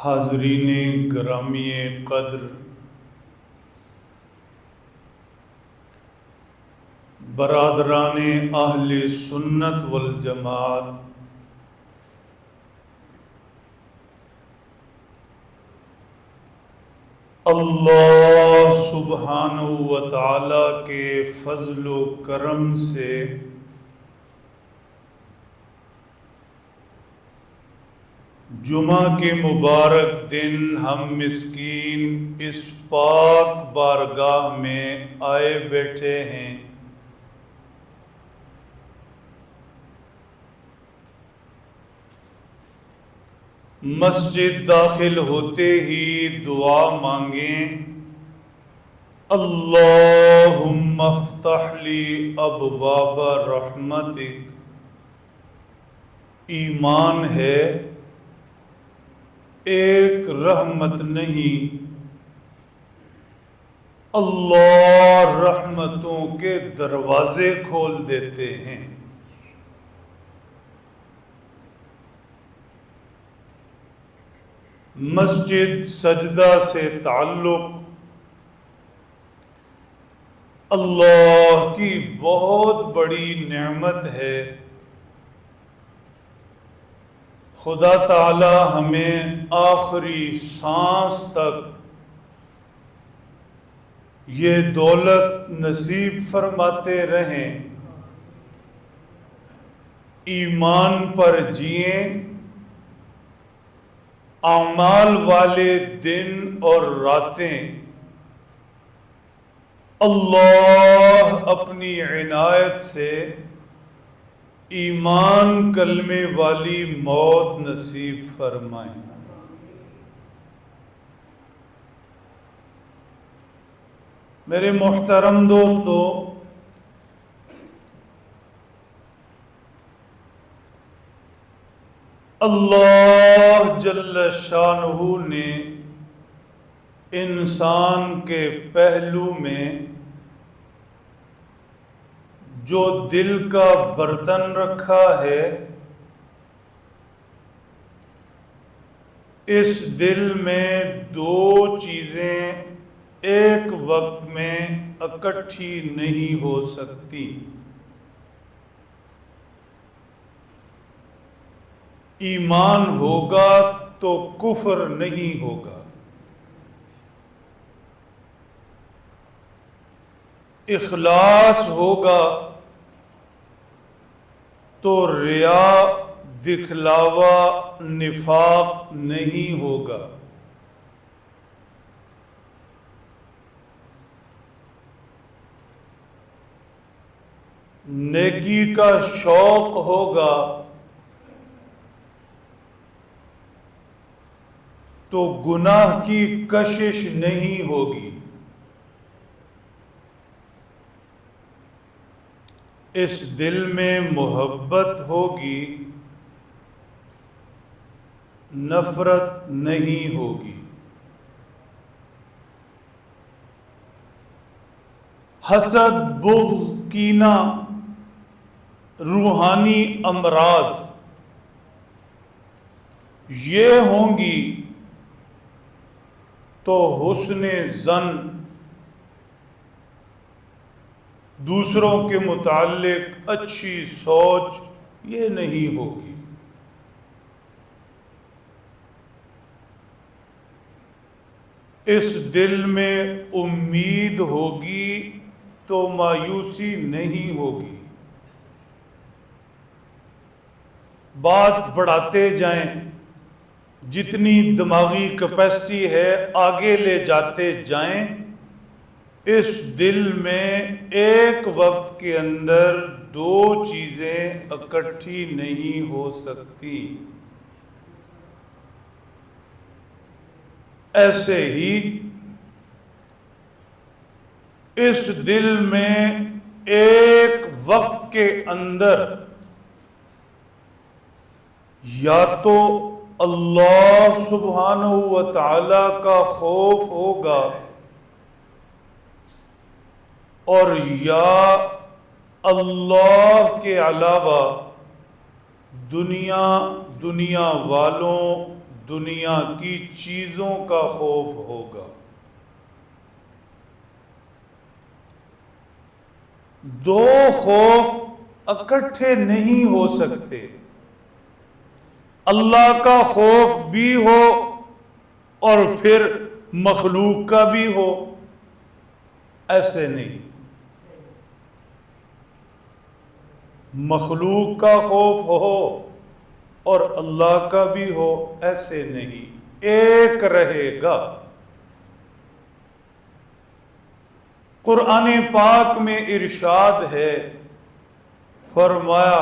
حاضرین گرامی قدر، برادران اہل سنت والجماعت، اللہ سبحانہ و تعالی کے فضل و کرم سے جمعہ کے مبارک دن ہم مسکین اس پاک بارگاہ میں آئے بیٹھے ہیں۔ مسجد داخل ہوتے ہی دعا مانگیں، اللہم افتح لی ابواب رحمتک۔ ایمان ہے ایک رحمت نہیں، اللہ رحمتوں کے دروازے کھول دیتے ہیں۔ مسجد سجدہ سے تعلق اللہ کی بہت بڑی نعمت ہے۔ خدا تعالی ہمیں آخری سانس تک یہ دولت نصیب فرماتے رہیں، ایمان پر جئیں، اعمال والے دن اور راتیں اللہ اپنی عنایت سے ایمان کلمے والی موت نصیب فرمائیں۔ میرے محترم دوستو، اللہ جل شانہ نے انسان کے پہلو میں جو دل کا برتن رکھا ہے، اس دل میں دو چیزیں ایک وقت میں اکٹھی نہیں ہو سکتی۔ ایمان ہوگا تو کفر نہیں ہوگا، اخلاص ہوگا تو ریا دکھلاوا نفاق نہیں ہوگا۔ نیکی کا شوق ہوگا تو گناہ کی کشش نہیں ہوگی۔ اس دل میں محبت ہوگی، نفرت نہیں ہوگی۔ حسد، بغض، کینہ روحانی امراض یہ ہوں گی تو حسن ظن دوسروں کے متعلق اچھی سوچ یہ نہیں ہوگی۔ اس دل میں امید ہوگی تو مایوسی نہیں ہوگی۔ بات بڑھاتے جائیں، جتنی دماغی کیپیسٹی ہے آگے لے جاتے جائیں، اس دل میں ایک وقت کے اندر دو چیزیں اکٹھی نہیں ہو سکتی۔ ایسے ہی اس دل میں ایک وقت کے اندر یا تو اللہ سبحانہ و تعالی کا خوف ہوگا اور یا اللہ کے علاوہ دنیا والوں دنیا کی چیزوں کا خوف ہوگا۔ دو خوف اکٹھے نہیں ہو سکتے، اللہ کا خوف بھی ہو اور پھر مخلوق کا بھی ہو، ایسے نہیں۔ مخلوق کا خوف ہو اور اللہ کا بھی ہو، ایسے نہیں، ایک رہے گا۔ قرآن پاک میں ارشاد ہے، فرمایا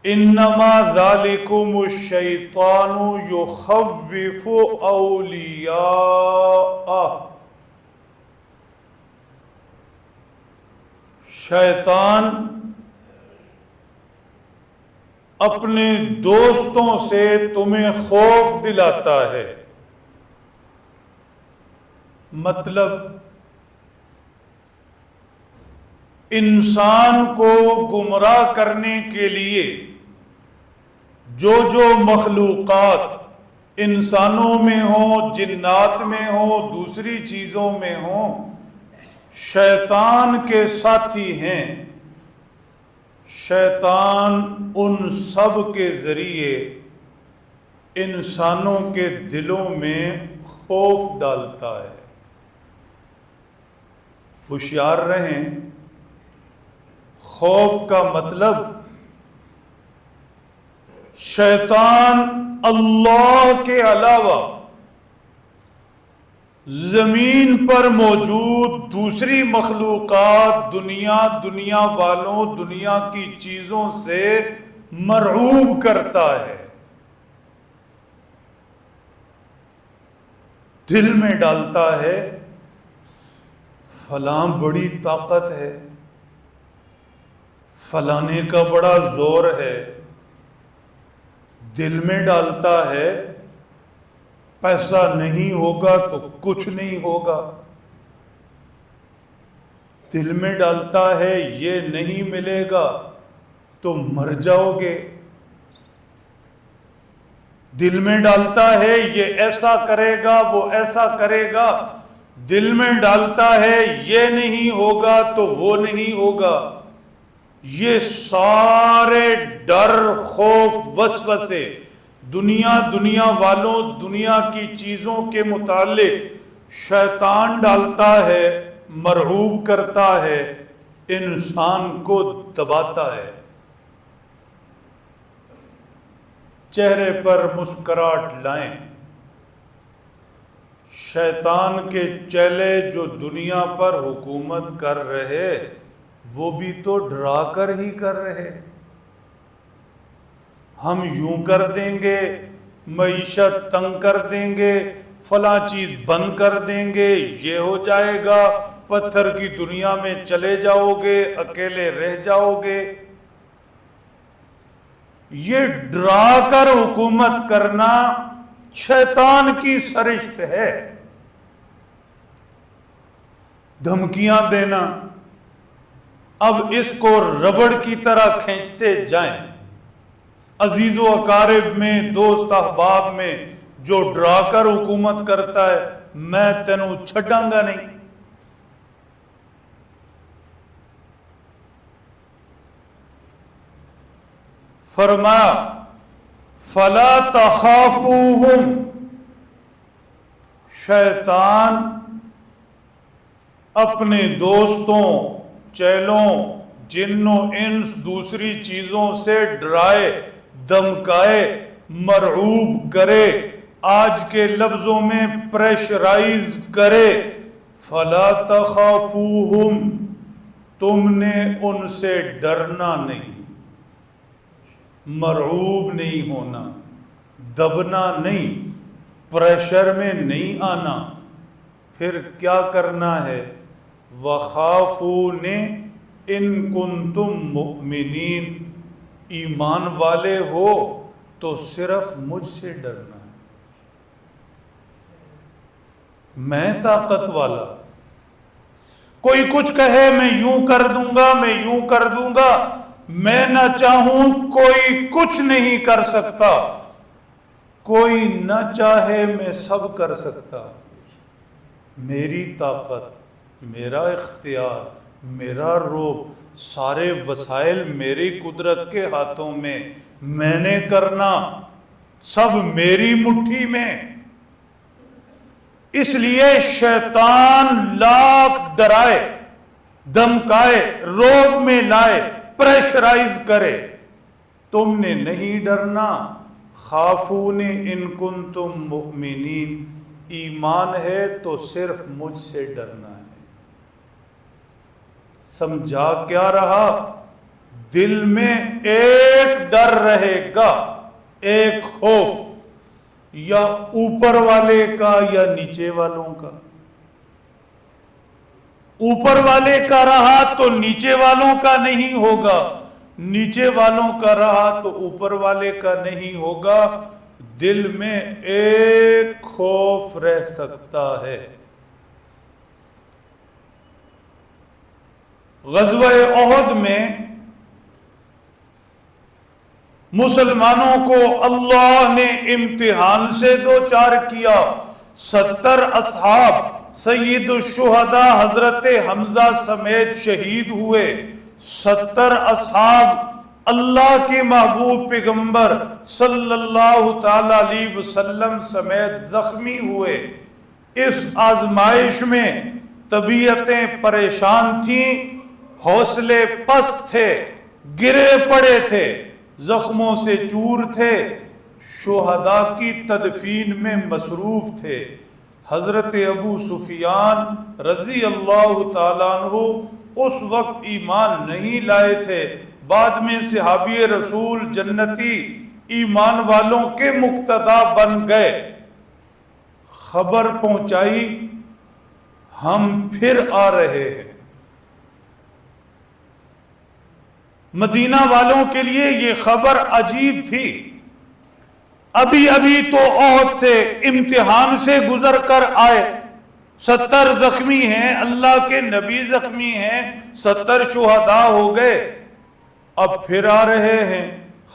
انما ذالکم الشیطان یخوف اولیاء، شیطان اپنے دوستوں سے تمہیں خوف دلاتا ہے۔ مطلب انسان کو گمراہ کرنے کے لیے جو مخلوقات انسانوں میں ہوں، جنات میں ہوں، دوسری چیزوں میں ہوں، شیطان کے ساتھی ہیں۔ شیطان ان سب کے ذریعے انسانوں کے دلوں میں خوف ڈالتا ہے۔ ہوشیار رہیں، خوف کا مطلب شیطان اللہ کے علاوہ زمین پر موجود دوسری مخلوقات، دنیا والوں، دنیا کی چیزوں سے مرعوب کرتا ہے، دل میں ڈالتا ہے فلاں بڑی طاقت ہے، فلانے کا بڑا زور ہے، دل میں ڈالتا ہے پیسہ نہیں ہوگا تو کچھ نہیں ہوگا، دل میں ڈالتا ہے یہ نہیں ملے گا تو مر جاؤ گے، دل میں ڈالتا ہے یہ ایسا کرے گا وہ ایسا کرے گا، دل میں ڈالتا ہے یہ نہیں ہوگا تو وہ نہیں ہوگا۔ یہ سارے ڈر، خوف، وسوسے دنیا والوں، دنیا کی چیزوں کے متعلق شیطان ڈالتا ہے، مرعوب کرتا ہے، انسان کو دباتا ہے۔ چہرے پر مسکراہٹ لائیں، شیطان کے چیلے جو دنیا پر حکومت کر رہے وہ بھی تو ڈرا کر ہی کر رہے۔ ہم یوں کر دیں گے، معیشت تنگ کر دیں گے، فلاں چیز بند کر دیں گے، یہ ہو جائے گا، پتھر کی دنیا میں چلے جاؤ گے، اکیلے رہ جاؤ گے۔ یہ ڈرا کر حکومت کرنا شیطان کی سرشت ہے، دھمکیاں دینا۔ اب اس کو ربڑ کی طرح کھینچتے جائیں، عزیز و اقارب میں، دوست احباب میں جو ڈرا کر حکومت کرتا ہے، میں تینوں چھڈاں گا نہیں۔ فرمایا فلا تخافوہم، شیطان اپنے دوستوں، چیلوں، جنوں، انس، دوسری چیزوں سے ڈرائے، دھمکائے، مرعوب کرے، آج کے لفظوں میں پریشرائز کرے۔ فلا تخافوہم، تم نے ان سے ڈرنا نہیں، مرعوب نہیں ہونا، دبنا نہیں، پریشر میں نہیں آنا۔ پھر کیا کرنا ہے؟ وَخَافُونِ إِن كُنتُم مُؤْمِنِينَ، ایمان والے ہو تو صرف مجھ سے ڈرنا ہے، میں طاقت والا۔ کوئی کچھ کہے میں یوں کر دوں گا، میں یوں کر دوں گا، میں نہ چاہوں کوئی کچھ نہیں کر سکتا۔ کوئی نہ چاہے میں سب کر سکتا، میری طاقت، میرا اختیار، میرا روب، سارے وسائل میری قدرت کے ہاتھوں میں نے کرنا، سب میری مٹھی میں۔ اس لیے شیطان لاکھ ڈرائے، دھمکائے، روب میں لائے، پریشرائز کرے، تم نے نہیں ڈرنا۔ خافون ان کنتم مؤمنین، ایمان ہے تو صرف مجھ سے ڈرنا ہے۔ سمجھا کیا رہا؟ دل میں ایک ڈر رہے گا، ایک خوف، یا اوپر والے کا یا نیچے والوں کا۔ اوپر والے کا رہا تو نیچے والوں کا نہیں ہوگا، نیچے والوں کا رہا تو اوپر والے کا نہیں ہوگا۔ دل میں ایک خوف رہ سکتا ہے۔ غزوہ احد میں مسلمانوں کو اللہ نے امتحان سے دوچار کیا۔ 70 اصحاب سید الشہداء حضرت حمزہ سمیت شہید ہوئے، 70 اصحاب اللہ کے محبوب پیغمبر صلی اللہ تعالی علیہ وسلم سمیت زخمی ہوئے۔ اس آزمائش میں طبیعتیں پریشان تھیں، حوصلے پست تھے، گرے پڑے تھے، زخموں سے چور تھے، شہداء کی تدفین میں مصروف تھے۔ حضرت ابو سفیان رضی اللہ تعالیٰ عنہ اس وقت ایمان نہیں لائے تھے، بعد میں صحابی رسول جنتی ایمان والوں کے مقتدا بن گئے۔ خبر پہنچائی ہم پھر آ رہے ہیں۔ مدینہ والوں کے لیے یہ خبر عجیب تھی۔ ابھی ابھی تو احد سے امتحان سے گزر کر آئے، 70 زخمی ہیں، اللہ کے نبی زخمی ہیں، 70 شہداء ہو گئے، اب پھر آ رہے ہیں۔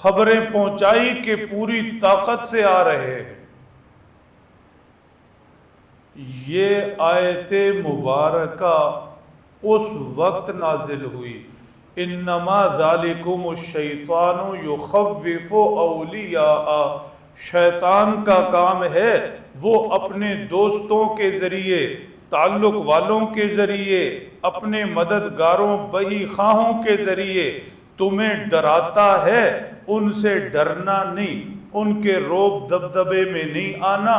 خبریں پہنچائی کہ پوری طاقت سے آ رہے ہیں۔ یہ آیت مبارکہ اس وقت نازل ہوئی، انما ذالکم الشیطان یخوف اولیاء، شیطان کا کام ہے وہ اپنے دوستوں کے ذریعے، تعلق والوں کے ذریعے، اپنے مددگاروں بہی خواہوں کے ذریعے تمہیں ڈراتا ہے۔ ان سے ڈرنا نہیں، ان کے روب دبدبے میں نہیں آنا۔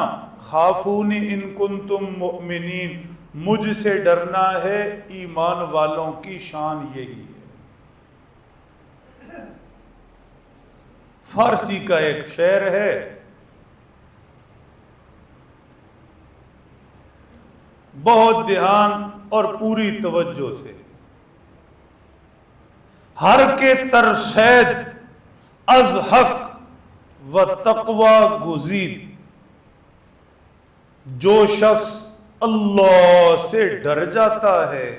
خافون ان کنتم مؤمنین، مجھ سے ڈرنا ہے، ایمان والوں کی شان یہی ہے۔ فارسی کا ایک شعر ہے، بہت دھیان اور پوری توجہ سے۔ ہر کے ترسید از حق و تقوی گزید، جو شخص اللہ سے ڈر جاتا ہے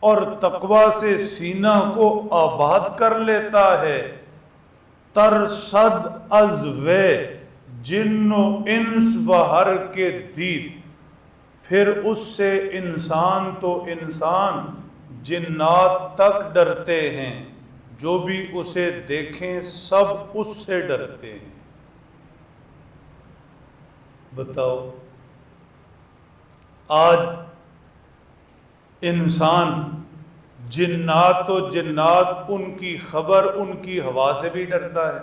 اور تقوی سے سینہ کو آباد کر لیتا ہے، ترسد از وے جن و انس و ہر کے دید، پھر اس سے انسان تو انسان جنات تک ڈرتے ہیں، جو بھی اسے دیکھیں سب اس سے ڈرتے ہیں۔ بتاؤ آج انسان، جنات و جنات، ان کی خبر، ان کی ہوا سے بھی ڈرتا ہے۔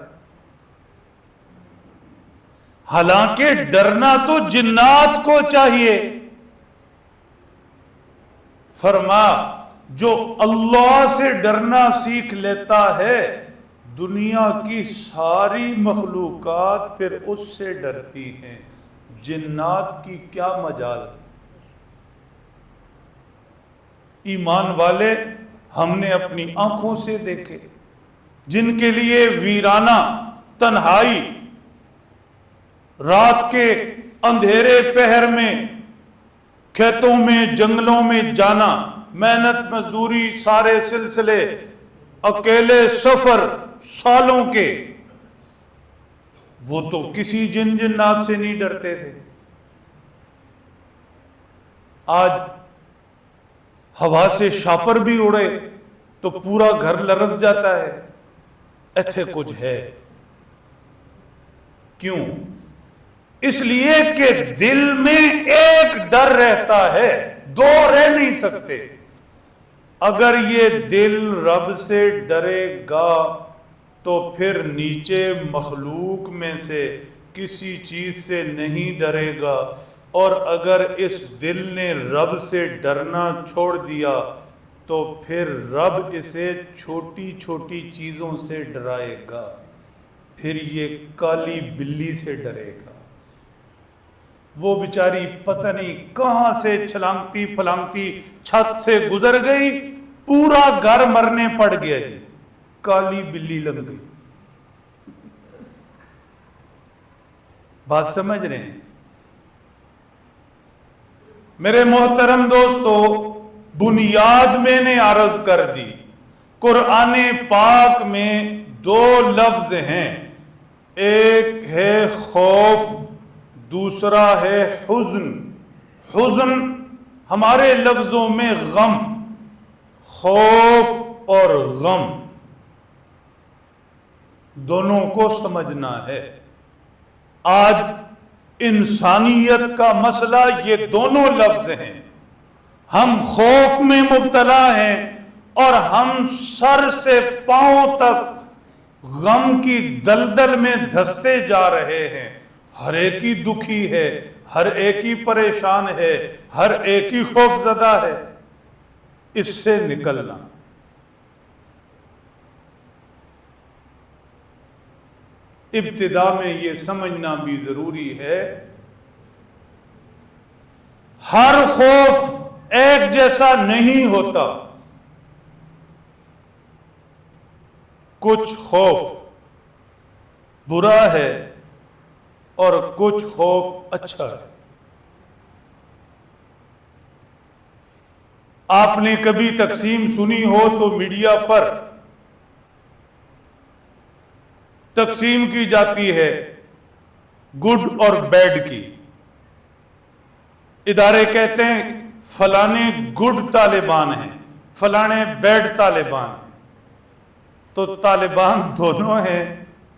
حالانکہ ڈرنا تو جنات کو چاہیے۔ فرما جو اللہ سے ڈرنا سیکھ لیتا ہے، دنیا کی ساری مخلوقات پھر اس سے ڈرتی ہیں، جنات کی کیا مجال۔ ایمان والے ہم نے اپنی آنکھوں سے دیکھے، جن کے لیے ویرانہ، تنہائی، رات کے اندھیرے پہر میں کھیتوں میں، جنگلوں میں جانا، محنت مزدوری، سارے سلسلے، اکیلے سفر سالوں کے، وہ تو کسی جن جنات سے نہیں ڈرتے تھے، آج ہوا سے شاپر بھی اڑے تو پورا گھر لرز جاتا ہے۔ ایتھے کچھ ہے، کیوں؟ اس لیے کہ دل میں ایک ڈر رہتا ہے، دو رہ نہیں سکتے۔ اگر یہ دل رب سے ڈرے گا تو پھر نیچے مخلوق میں سے کسی چیز سے نہیں ڈرے گا، اور اگر اس دل نے رب سے ڈرنا چھوڑ دیا تو پھر رب اسے چھوٹی چھوٹی چیزوں سے ڈرائے گا، پھر یہ کالی بلی سے ڈرے گا۔ وہ بیچاری پتہ نہیں کہاں سے چھلانگتی پھلانگتی چھت سے گزر گئی، پورا گھر مرنے پڑ گیا جی، کالی بلی لگ گئی۔ بات سمجھ رہے ہیں؟ میرے محترم دوستو، بنیاد میں نے عرض کر دی، قرآن پاک میں دو لفظ ہیں، ایک ہے خوف، دوسرا ہے حزن۔ حزن ہمارے لفظوں میں غم، خوف اور غم دونوں کو سمجھنا ہے۔ آج انسانیت کا مسئلہ یہ دونوں لفظ ہیں۔ ہم خوف میں مبتلا ہیں اور ہم سر سے پاؤں تک غم کی دلدل میں دھستے جا رہے ہیں۔ ہر ایک ہی دکھی ہے، ہر ایک ہی پریشان ہے، ہر ایک ہی خوف زدہ ہے۔ اس سے نکلنا، ابتدا میں یہ سمجھنا بھی ضروری ہے، ہر خوف ایک جیسا نہیں ہوتا۔ کچھ خوف برا ہے اور کچھ خوف اچھا ہے۔ آپ نے کبھی تقسیم سنی ہو تو میڈیا پر تقسیم کی جاتی ہے گڈ اور بیڈ کی۔ ادارے کہتے ہیں فلانے گڈ طالبان ہیں، فلانے بیڈ طالبان ہیں۔ تو طالبان دونوں ہیں،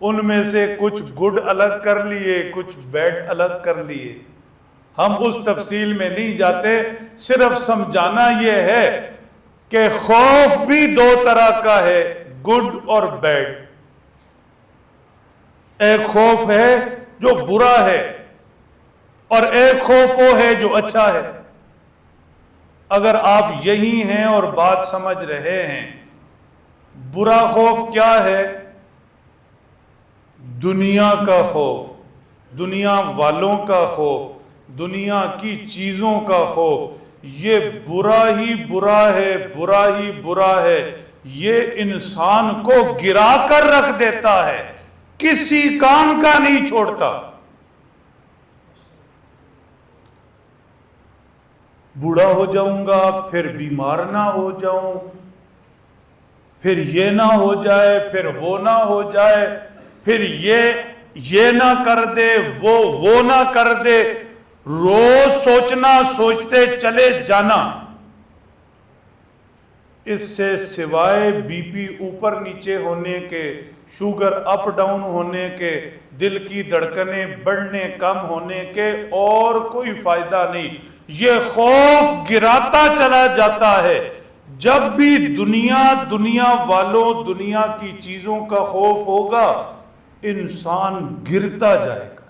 ان میں سے کچھ گڈ الگ کر لیے، کچھ بیڈ الگ کر لیے۔ ہم اس تفصیل میں نہیں جاتے، صرف سمجھانا یہ ہے کہ خوف بھی دو طرح کا ہے، گڈ اور بیڈ۔ ایک خوف ہے جو برا ہے اور ایک خوف وہ ہے جو اچھا ہے۔ اگر آپ یہی ہیں اور بات سمجھ رہے ہیں، برا خوف کیا ہے؟ دنیا کا خوف، دنیا والوں کا خوف، دنیا کی چیزوں کا خوف۔ یہ برا ہی برا ہے، برا ہی برا ہے۔ یہ انسان کو گرا کر رکھ دیتا ہے، کسی کام کا نہیں چھوڑتا۔ بوڑھا ہو جاؤں گا، پھر بیمار نہ ہو جاؤں، پھر یہ نہ ہو جائے، پھر وہ نہ ہو جائے، پھر یہ نہ کر دے، وہ نہ کر دے۔ روز سوچنا، سوچتے چلے جانا، اس سے سوائے بی پی اوپر نیچے ہونے کے، شوگر اپ ڈاؤن ہونے کے، دل کی دھڑکنیں بڑھنے کم ہونے کے اور کوئی فائدہ نہیں۔ یہ خوف گراتا چلا جاتا ہے۔ جب بھی دنیا والوں، دنیا کی چیزوں کا خوف ہوگا، انسان گرتا جائے گا۔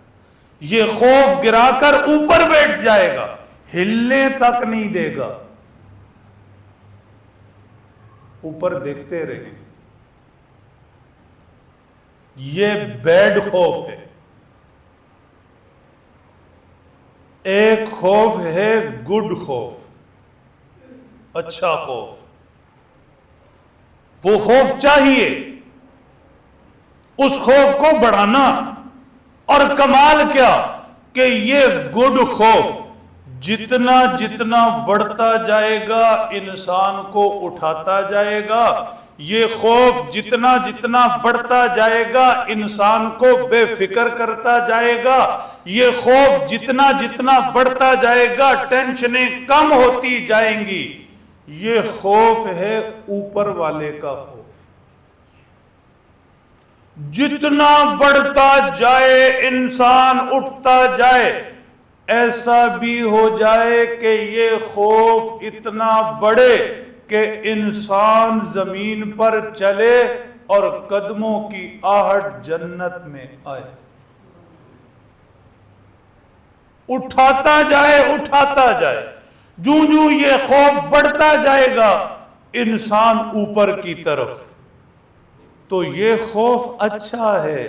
یہ خوف گرا کر اوپر بیٹھ جائے گا، ہلنے تک نہیں دے گا۔ اوپر دیکھتے رہیں۔ یہ بیڈ خوف ہے۔ ایک خوف ہے گڈ خوف، اچھا خوف۔ وہ خوف چاہیے، اس خوف کو بڑھانا، اور کمال کیا کہ یہ گڈ خوف جتنا بڑھتا جائے گا، انسان کو اٹھاتا جائے گا۔ یہ خوف جتنا جتنا بڑھتا جائے گا انسان کو بے فکر کرتا جائے گا، یہ خوف جتنا جتنا بڑھتا جائے گا ٹینشنیں کم ہوتی جائیں گی۔ یہ خوف ہے اوپر والے کا خوف۔ جتنا بڑھتا جائے انسان اٹھتا جائے، ایسا بھی ہو جائے کہ یہ خوف اتنا بڑھے کہ انسان زمین پر چلے اور قدموں کی آہٹ جنت میں آئے۔ اٹھاتا جائے، جوں جوں یہ خوف بڑھتا جائے گا انسان اوپر کی طرف۔ تو یہ خوف اچھا ہے،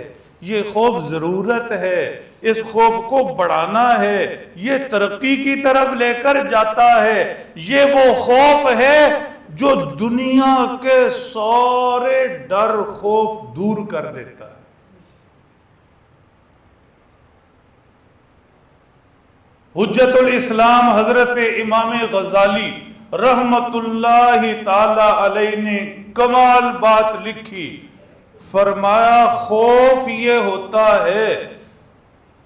یہ خوف ضرورت ہے، اس خوف کو بڑھانا ہے، یہ ترقی کی طرف لے کر جاتا ہے۔ یہ وہ خوف ہے جو دنیا کے سارے ڈر خوف دور کر دیتا ہے۔ حجت الاسلام حضرت امام غزالی رحمت اللہ تعالی علیہ نے کمال بات لکھی، فرمایا خوف یہ ہوتا ہے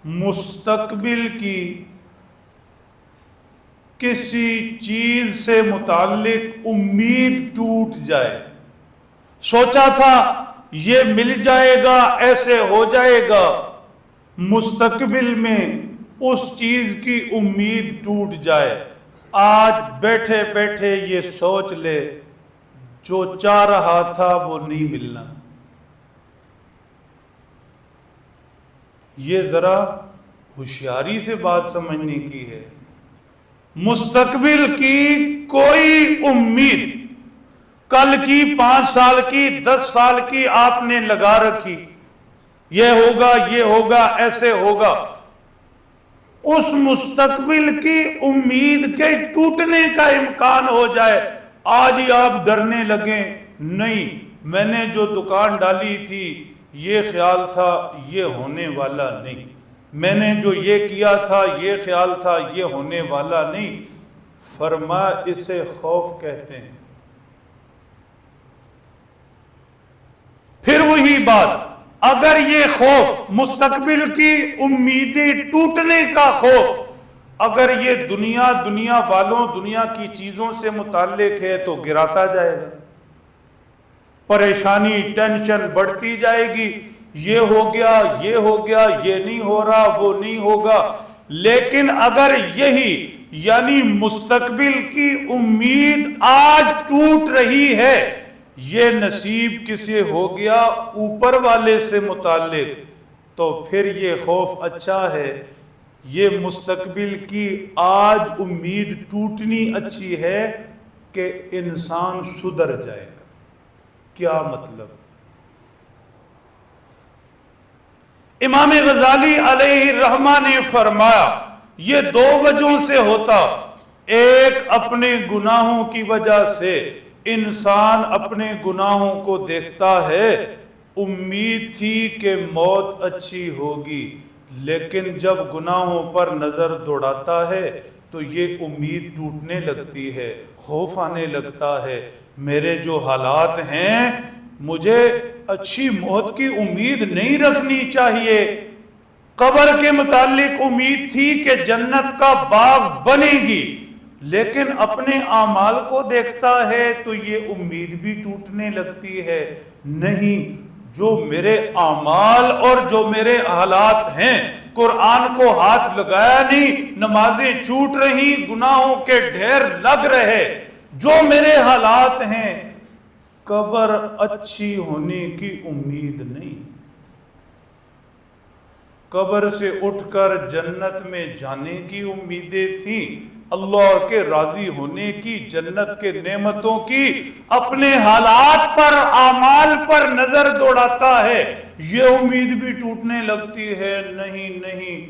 مستقبل کی کسی چیز سے متعلق امید ٹوٹ جائے، سوچا تھا یہ مل جائے گا، ایسے ہو جائے گا، مستقبل میں اس چیز کی امید ٹوٹ جائے، آج بیٹھے بیٹھے یہ سوچ لے جو چاہ رہا تھا وہ نہیں ملنا۔ یہ ذرا ہوشیاری سے بات سمجھنے کی ہے۔ مستقبل کی کوئی امید، کل کی 5 سال کی 10 سال کی آپ نے لگا رکھی، یہ ہوگا ایسے ہوگا، اس مستقبل کی امید کے ٹوٹنے کا امکان ہو جائے، آج ہی آپ ڈرنے لگیں، نہیں میں نے جو دکان ڈالی تھی یہ خیال تھا یہ ہونے والا نہیں، میں نے جو یہ کیا تھا یہ خیال تھا یہ ہونے والا نہیں، فرمایا اسے خوف کہتے ہیں۔ پھر وہی بات، اگر یہ خوف مستقبل کی امیدیں ٹوٹنے کا خوف اگر یہ دنیا والوں دنیا کی چیزوں سے متعلق ہے تو گراتا جائے گا، پریشانی ٹینشن بڑھتی جائے گی، یہ ہو گیا یہ نہیں ہو رہا وہ نہیں ہوگا۔ لیکن اگر یہی یعنی مستقبل کی امید آج ٹوٹ رہی ہے، یہ نصیب کسے ہو گیا اوپر والے سے متعلق، تو پھر یہ خوف اچھا ہے۔ یہ مستقبل کی آج امید ٹوٹنی اچھی ہے کہ انسان سدھر جائے گا۔ کیا مطلب؟ امام غزالی علیہ الرحمہ نے فرمایا یہ 2 وجہوں سے ہوتا، ایک اپنے گناہوں کی وجہ سے، انسان اپنے گناہوں کو دیکھتا ہے، امید تھی کہ موت اچھی ہوگی، لیکن جب گناہوں پر نظر دوڑاتا ہے تو یہ امید ٹوٹنے لگتی ہے، خوف آنے لگتا ہے، میرے جو حالات ہیں مجھے اچھی موت کی امید نہیں رکھنی چاہیے، قبر کے متعلق امید تھی کہ جنت کا باغ بنے گی، لیکن اپنے اعمال کو دیکھتا ہے تو یہ امید بھی ٹوٹنے لگتی ہے، نہیں جو میرے اعمال اور جو میرے حالات ہیں، قرآن کو ہاتھ لگایا نہیں، نمازیں چھوٹ رہی، گناہوں کے ڈھیر لگ رہے، جو میرے حالات ہیں، قبر اچھی ہونے کی امید نہیں، قبر سے اٹھ کر جنت میں جانے کی امیدیں تھیں، اللہ کے راضی ہونے کی، جنت کے نعمتوں کی، اپنے حالات پر اعمال پر نظر دوڑاتا ہے، یہ امید بھی ٹوٹنے لگتی ہے، نہیں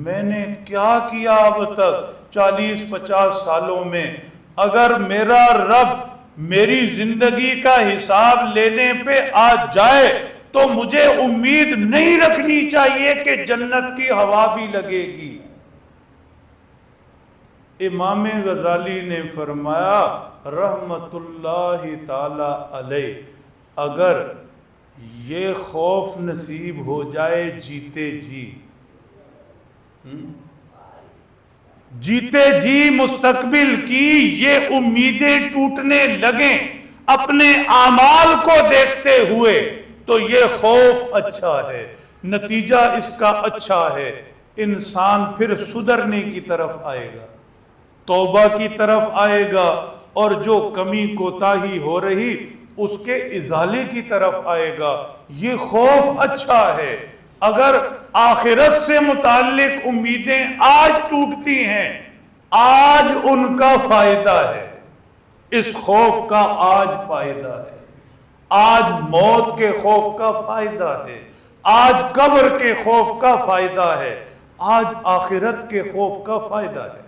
میں نے کیا کیا اب تک 40-50 سالوں میں، اگر میرا رب میری زندگی کا حساب لینے پہ آ جائے تو مجھے امید نہیں رکھنی چاہیے کہ جنت کی ہوا بھی لگے گی۔ امام غزالی نے فرمایا رحمت اللہ تعالی علیہ، اگر یہ خوف نصیب ہو جائے جیتے جی مستقبل کی یہ امیدیں ٹوٹنے لگیں اپنے اعمال کو دیکھتے ہوئے، تو یہ خوف اچھا ہے، نتیجہ اس کا اچھا ہے، انسان پھر سدھرنے کی طرف آئے گا، توبہ کی طرف آئے گا، اور جو کمی کوتاہی ہو رہی اس کے ازالے کی طرف آئے گا۔ یہ خوف اچھا ہے۔ اگر آخرت سے متعلق امیدیں آج ٹوٹتی ہیں، آج ان کا فائدہ ہے، اس خوف کا آج فائدہ ہے، آج موت کے خوف کا فائدہ ہے، آج قبر کے خوف کا فائدہ ہے، آج آخرت کے خوف کا فائدہ ہے۔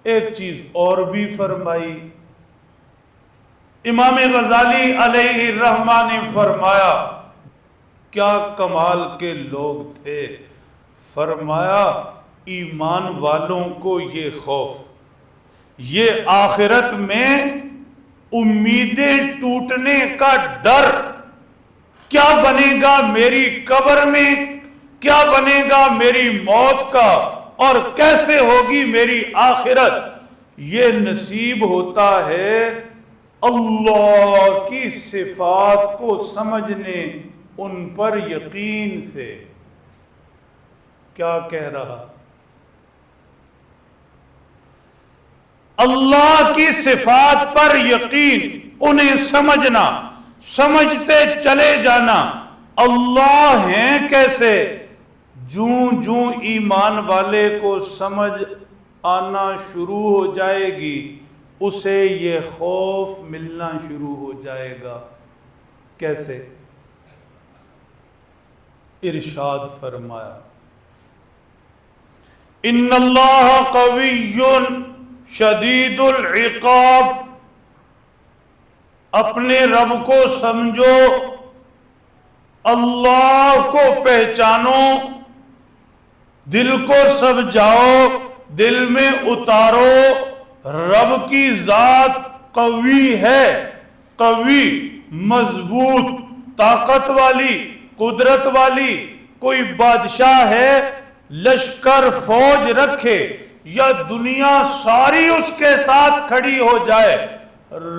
ایک چیز اور بھی فرمائی امام غزالی علیہ الرحمہ نے، فرمایا کیا کمال کے لوگ تھے، فرمایا ایمان والوں کو یہ خوف، یہ آخرت میں امیدیں ٹوٹنے کا ڈر، کیا بنے گا میری قبر میں، کیا بنے گا میری موت کا، اور کیسے ہوگی میری آخرت، یہ نصیب ہوتا ہے اللہ کی صفات کو سمجھنے، ان پر یقین سے۔ کیا کہہ رہا؟ اللہ کی صفات پر یقین، انہیں سمجھنا، سمجھتے چلے جانا۔ اللہ ہیں کیسے؟ جوں ایمان والے کو سمجھ آنا شروع ہو جائے گی، اسے یہ خوف ملنا شروع ہو جائے گا۔ کیسے؟ ارشاد فرمایا ان اللہ قوی شدید العقاب، اپنے رب کو سمجھو، اللہ کو پہچانو، دل کو سمجھاؤ، دل میں اتارو، رب کی ذات قوی ہے، قوی، مضبوط، طاقت والی، قدرت والی۔ کوئی بادشاہ ہے، لشکر فوج رکھے، یا دنیا ساری اس کے ساتھ کھڑی ہو جائے،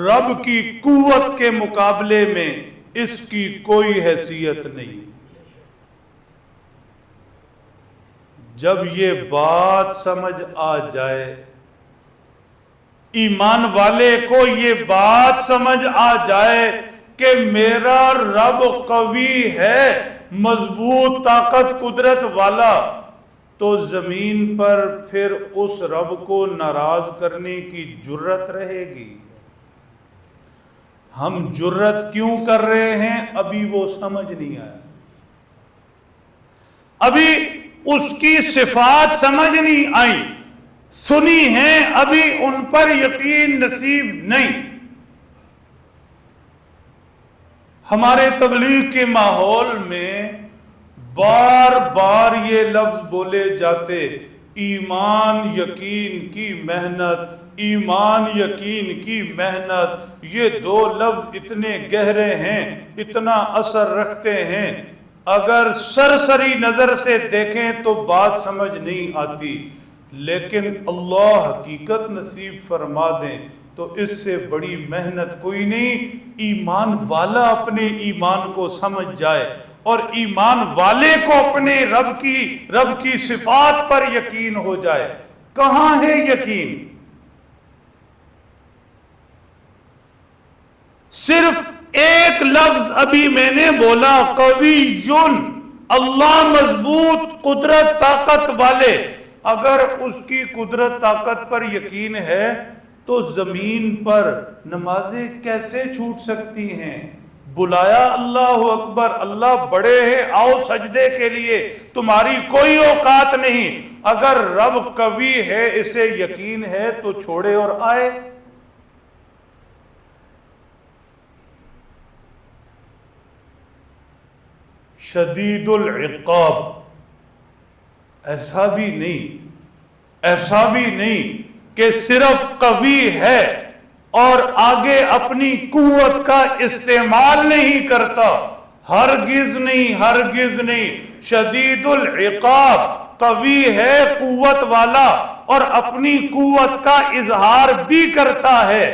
رب کی قوت کے مقابلے میں اس کی کوئی حیثیت نہیں۔ جب یہ بات سمجھ آ جائے، ایمان والے کو یہ بات سمجھ آ جائے کہ میرا رب قوی ہے، مضبوط، طاقت، قدرت والا، تو زمین پر پھر اس رب کو ناراض کرنے کی جرت رہے گی۔ ہم جرت کیوں کر رہے ہیں؟ ابھی وہ سمجھ نہیں آیا، ابھی اس کی صفات سمجھ نہیں آئی، سنی ہیں، ابھی ان پر یقین نصیب نہیں۔ ہمارے تبلیغ کے ماحول میں بار بار یہ لفظ بولے جاتے، ایمان یقین کی محنت، ایمان یقین کی محنت۔ یہ دو لفظ اتنے گہرے ہیں، اتنا اثر رکھتے ہیں، اگر سرسری نظر سے دیکھیں تو بات سمجھ نہیں آتی، لیکن اللہ حقیقت نصیب فرما دیں تو اس سے بڑی محنت کوئی نہیں۔ ایمان والا اپنے ایمان کو سمجھ جائے، اور ایمان والے کو اپنے رب کی صفات پر یقین ہو جائے۔ کہاں ہے یقین؟ صرف ایک لفظ ابھی میں نے بولا، قویٌ، اللہ مضبوط، قدرت، طاقت والے۔ اگر اس کی قدرت، طاقت پر یقین ہے تو زمین پر نمازیں کیسے چھوٹ سکتی ہیں؟ بلایا اللہ اکبر، اللہ بڑے ہیں، آؤ سجدے کے لیے، تمہاری کوئی اوقات نہیں۔ اگر رب قوی ہے، اسے یقین ہے، تو چھوڑے اور آئے۔ شدید العقاب، ایسا بھی نہیں کہ صرف قوی ہے اور آگے اپنی قوت کا استعمال نہیں کرتا، ہرگز نہیں، ہرگز نہیں۔ شدید العقاب، قوی ہے، قوت والا، اور اپنی قوت کا اظہار بھی کرتا ہے۔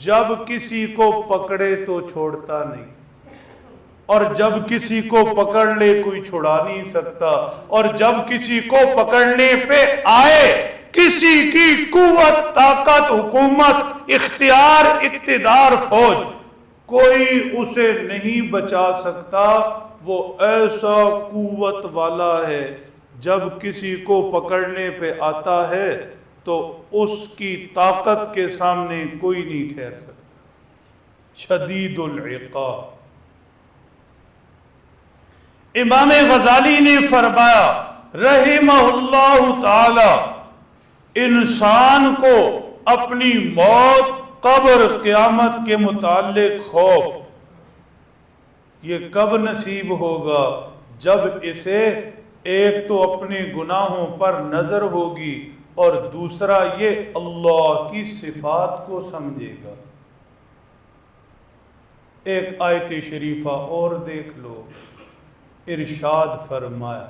جب کسی کو پکڑے تو چھوڑتا نہیں، اور جب کسی کو پکڑ لے کوئی چھڑا نہیں سکتا، اور جب کسی کو پکڑنے پہ آئے، کسی کی قوت، طاقت، حکومت، اختیار، اقتدار، فوج، کوئی اسے نہیں بچا سکتا۔ وہ ایسا قوت والا ہے، جب کسی کو پکڑنے پہ آتا ہے تو اس کی طاقت کے سامنے کوئی نہیں ٹھہر سکتا۔ شدید العقاب۔ امام غزالی نے فرمایا رحمہ اللہ تعالی، انسان کو اپنی موت، قبر، قیامت کے متعلق خوف یہ کب نصیب ہوگا؟ جب اسے ایک تو اپنے گناہوں پر نظر ہوگی، اور دوسرا یہ اللہ کی صفات کو سمجھے گا۔ ایک آیت شریفہ اور دیکھ لو، ارشاد فرمایا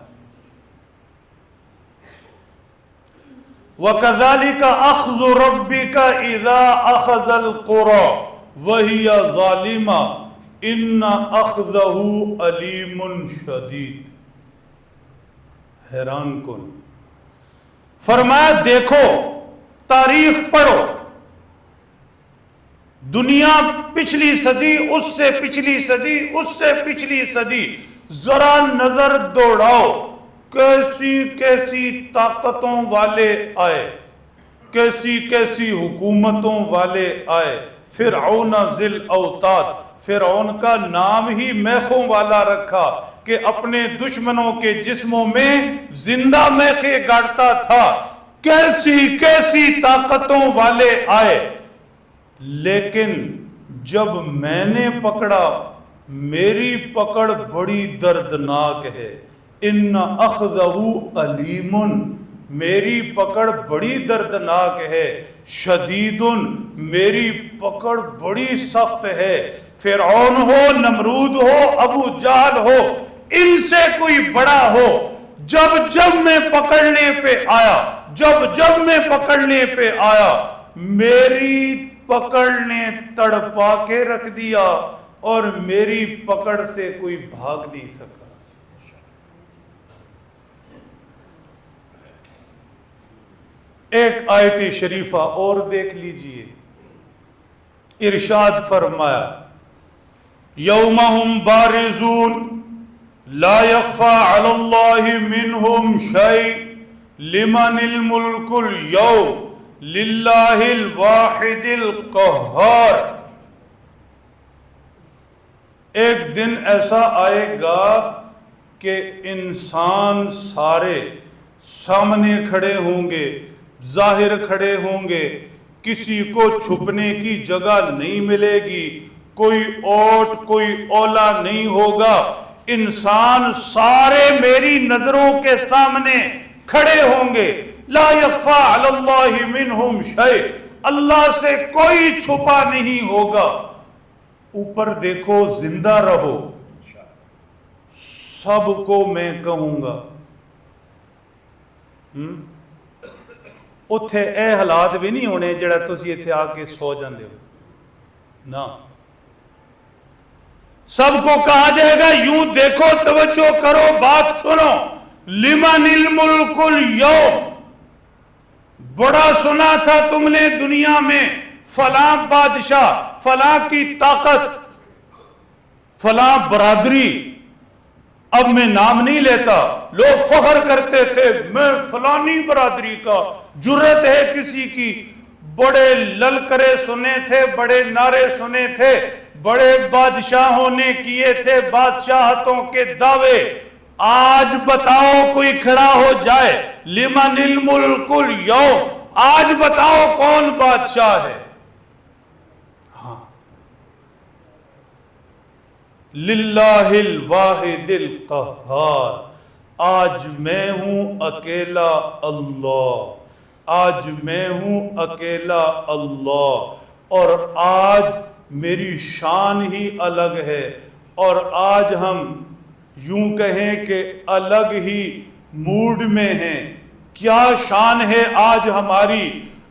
وَكَذَلِكَ أَخْذُ رَبِّكَ إِذَا أَخَذَ الْقُرَى وَهِيَ ظَالِمَةٌ إِنَّ أَخْذَهُ أَلِيمٌ شَدِيدٌ۔ حیران کن، فرمایا دیکھو، تاریخ پڑھو، دنیا پچھلی صدی، اس سے پچھلی صدی، اس سے پچھلی صدی، ذرا نظر دوڑاؤ، کیسی کیسی طاقتوں والے آئے، کیسی کیسی حکومتوں والے آئے۔ فرعون ذی الاوتاد، فرعون کا نام ہی میخوں والا رکھا کہ اپنے دشمنوں کے جسموں میں زندہ میخیں گاڑتا تھا۔ کیسی کیسی طاقتوں والے آئے، لیکن جب میں نے پکڑا، میری پکڑ بڑی دردناک ہے۔ ان اخذہ علیم، میری پکڑ بڑی دردناک ہے۔ شدید، میری پکڑ بڑی سخت ہے۔ فرعون ہو، نمرود ہو، ابو جہل ہو، ان سے کوئی بڑا ہو، جب جب میں پکڑنے پہ آیا، جب جب میں پکڑنے پہ آیا، میری پکڑ نے تڑپا کے رکھ دیا، اور میری پکڑ سے کوئی بھاگ نہیں سکا۔ ایک آیت شریفہ اور دیکھ لیجئے، ارشاد فرمایا یوم ہم بارزون لا یخفی علی اللہ منہم شیء لمن الملک اليوم للہ الواحد القہار۔ ایک دن ایسا آئے گا کہ انسان سارے سامنے کھڑے ہوں گے، ظاہر کھڑے ہوں گے، کسی کو چھپنے کی جگہ نہیں ملے گی، کوئی اوٹ کوئی اولا نہیں ہوگا، انسان سارے میری نظروں کے سامنے کھڑے ہوں گے۔ لا یخفی علی اللہ منہم شیء، اللہ سے کوئی چھپا نہیں ہوگا۔ اوپر دیکھو، زندہ رہو، سب کو میں کہوں گا۔ اتھے اے حالات بھی نہیں ہونے جڑا تسی اتھے آ کے سو جاندے ہو، نا، سب کو کہا جائے گا یوں دیکھو، توجہ کرو، بات سنو، لمن الملک اليوم، بڑا سنا تھا تم نے دنیا میں فلاں بادشاہ، فلاں کی طاقت، فلاں برادری، اب میں نام نہیں لیتا، لوگ فخر کرتے تھے میں فلانی برادری کا، جرت ہے کسی کی، بڑے للکرے سنے تھے، بڑے نعرے سنے تھے، بڑے بادشاہوں نے کیے تھے بادشاہتوں کے دعوے۔ آج بتاؤ کوئی کھڑا ہو جائے، لمن الملک اليوم، آج بتاؤ کون بادشاہ ہے؟ ہاں، للہ الواحد القہار، آج میں ہوں اکیلا اللہ، آج میں ہوں اکیلا اللہ، اور آج میری شان ہی الگ ہے، اور آج ہم یوں کہیں کہ الگ ہی موڈ میں ہیں۔ کیا شان ہے آج ہماری؟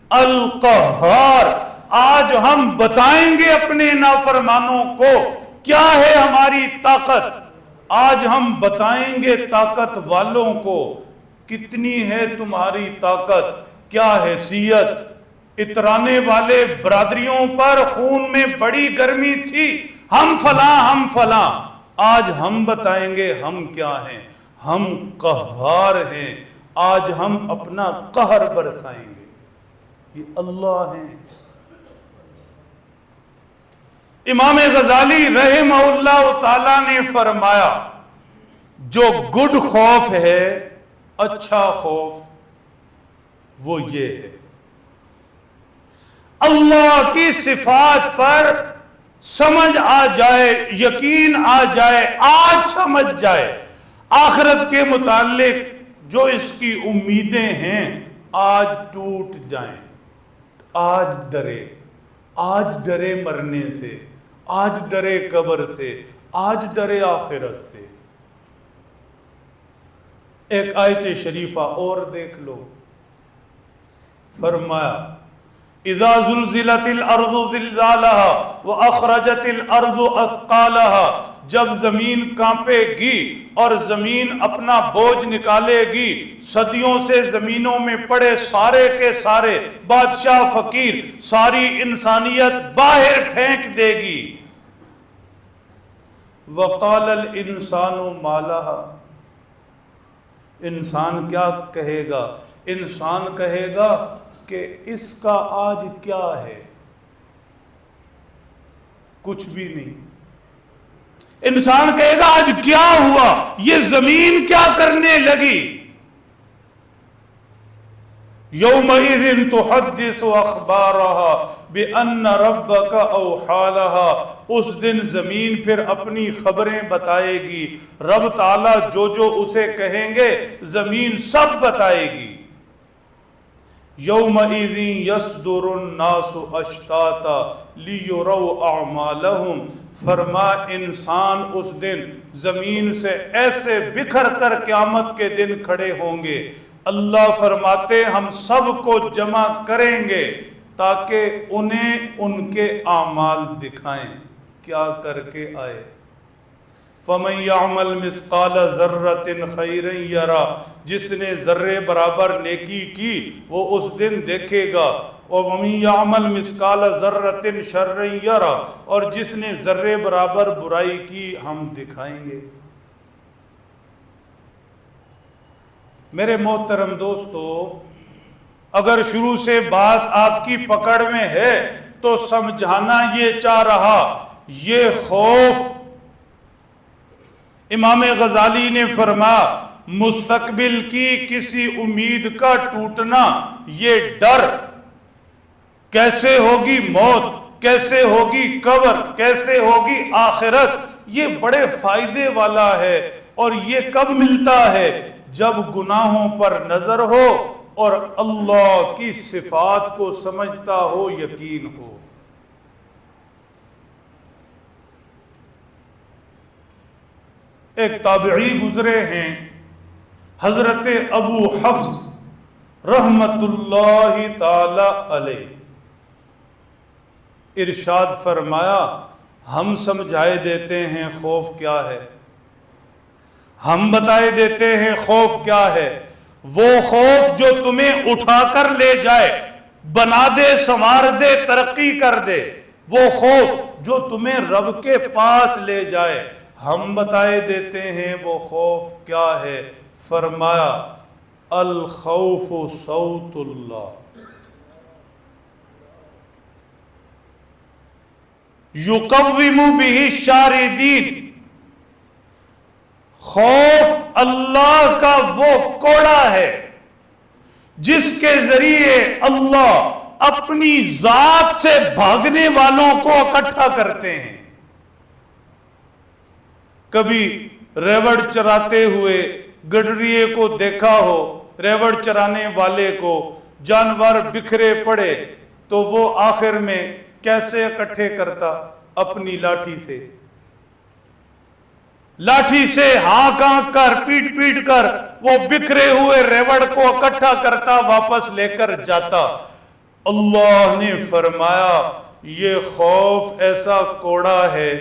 القہار۔ آج ہم بتائیں گے اپنے نافرمانوں کو کیا ہے ہماری طاقت۔ آج ہم بتائیں گے طاقت والوں کو کتنی ہے تمہاری طاقت، کیا حیثیت۔ اترانے والے برادریوں پر خون میں بڑی گرمی تھی، ہم فلاں ہم فلاں۔ آج ہم بتائیں گے ہم کیا ہیں، ہم قہار ہیں۔ آج ہم اپنا قہر برسائیں گے۔ یہ اللہ ہیں۔ امام غزالی رحمہ اللہ تعالی نے فرمایا جو گڈ خوف ہے، اچھا خوف، وہ یہ ہے اللہ کی صفات پر سمجھ آ جائے، یقین آ جائے، آج سمجھ جائے، آخرت کے متعلق جو اس کی امیدیں ہیں آج ٹوٹ جائیں۔ آج ڈرے مرنے سے، آج ڈرے قبر سے، آج ڈرے آخرت سے۔ ایک آیت شریفہ اور دیکھ لو، فرمایا اذا زلزلت الارض زلزالها واخرجت الارض اثقالها، جب زمین کانپے گی اور زمین اپنا بوجھ نکالے گی، صدیوں سے زمینوں میں پڑے سارے کے سارے بادشاہ فقیر، ساری انسانیت باہر پھینک دے گی۔ وقال الانسان ما لها، انسان کیا کہے گا؟ انسان کہے گا کہ اس کا آج کیا ہے؟ کچھ بھی نہیں۔ انسان کہے گا آج کیا ہوا؟ یہ زمین کیا کرنے لگی؟ یومئذ تحدث اخبارها بان ربک اوحی لها، اس دن زمین پھر اپنی خبریں بتائے گی، رب تعالیٰ جو جو اسے کہیں گے زمین سب بتائے گی۔ یومئذ یصدر الناس اشتاتا لیروا اعمالهم، فرما انسان اس دن زمین سے ایسے بکھر کر قیامت کے دن کھڑے ہوں گے، اللہ فرماتے ہم سب کو جمع کریں گے تاکہ انہیں ان کے اعمال دکھائیں کیا کر کے آئے۔ فَمَن يَعْمَلْ مِثْقَالَ ذَرَّةٍ خَيْرًا يَرَى، جس نے ذرے برابر نیکی کی وہ اس دن دیکھے گا، وَمَن يَعْمَلْ مِثْقَالَ ذَرَّةٍ شَرًّا يَرَى، اور جس نے ذرے برابر برائی کی ہم دکھائیں گے۔ میرے محترم دوستو، اگر شروع سے بات آپ کی پکڑ میں ہے تو سمجھانا یہ چاہ رہا، یہ خوف امام غزالی نے فرمایا مستقبل کی کسی امید کا ٹوٹنا، یہ ڈر، کیسے ہوگی موت، کیسے ہوگی قبر، کیسے ہوگی آخرت، یہ بڑے فائدے والا ہے۔ اور یہ کب ملتا ہے؟ جب گناہوں پر نظر ہو اور اللہ کی صفات کو سمجھتا ہو، یقین ہو۔ ایک تابعی گزرے ہیں حضرت ابو حفص رحمت اللہ تعالی علیہ، ارشاد فرمایا ہم سمجھائے دیتے ہیں خوف کیا ہے، ہم بتائے دیتے ہیں خوف کیا ہے۔ وہ خوف جو تمہیں اٹھا کر لے جائے، بنا دے، سنوار دے، ترقی کر دے، وہ خوف جو تمہیں رب کے پاس لے جائے، ہم بتائے دیتے ہیں وہ خوف کیا ہے۔ فرمایا الخوف صوت اللہ، یقوم بہ الشاردین، خوف اللہ کا وہ کوڑا ہے جس کے ذریعے اللہ اپنی ذات سے بھاگنے والوں کو اکٹھا کرتے ہیں۔ کبھی ریوڑ چراتے ہوئے گڈریے کو دیکھا ہو، ریوڑ چرانے والے کو، جانور بکھرے پڑے تو وہ آخر میں کیسے اکٹھے کرتا؟ اپنی لاٹھی سے، لاٹھی سے ہانک ہانک کر، پیٹ پیٹ کر وہ بکھرے ہوئے ریوڑ کو اکٹھا کرتا، واپس لے کر جاتا۔ اللہ نے فرمایا یہ خوف ایسا کوڑا ہے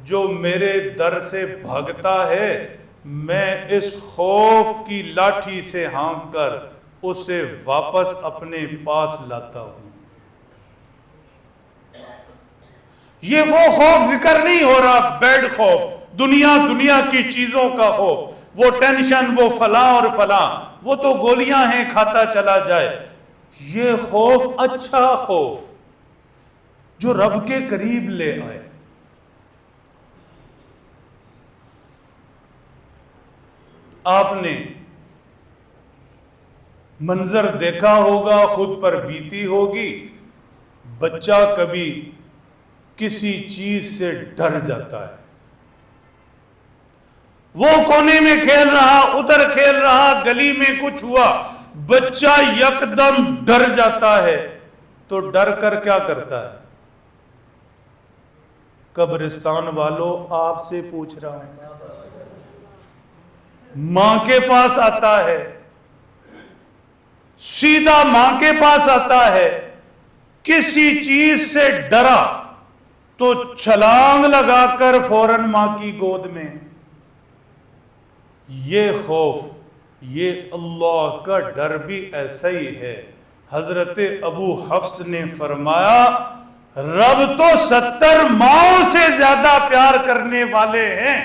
جو میرے در سے بھاگتا ہے، میں اس خوف کی لاٹھی سے ہانک کر اسے واپس اپنے پاس لاتا ہوں۔ یہ وہ خوف ذکر نہیں ہو رہا بیڈ خوف، دنیا کی چیزوں کا خوف، وہ ٹینشن، وہ فلاں اور فلاں، وہ تو گولیاں ہیں کھاتا چلا جائے۔ یہ خوف اچھا خوف جو رب کے قریب لے آئے۔ آپ نے منظر دیکھا ہوگا، خود پر بیتی ہوگی، بچہ کبھی کسی چیز سے ڈر جاتا ہے، وہ کونے میں کھیل رہا، ادھر کھیل رہا، گلی میں کچھ ہوا، بچہ یکدم ڈر جاتا ہے، تو ڈر کر کیا کرتا ہے؟ قبرستان والوں آپ سے پوچھ رہا ہوں، ماں کے پاس آتا ہے، سیدھا ماں کے پاس آتا ہے۔ کسی چیز سے ڈرا تو چھلانگ لگا کر فوراً ماں کی گود میں۔ یہ خوف، یہ اللہ کا ڈر بھی ایسا ہی ہے۔ حضرت ابو حفص نے فرمایا رب تو 70 ماؤں سے زیادہ پیار کرنے والے ہیں،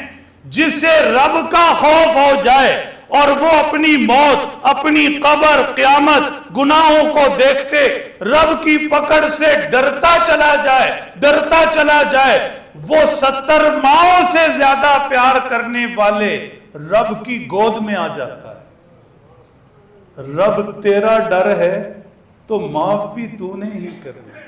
جسے رب کا خوف ہو جائے اور وہ اپنی موت، اپنی قبر، قیامت، گناہوں کو دیکھتے رب کی پکڑ سے ڈرتا چلا جائے، وہ 70 ماؤں سے زیادہ پیار کرنے والے رب کی گود میں آ جاتا ہے۔ رب تیرا ڈر ہے تو معاف بھی تو نے ہی کرنا ہے،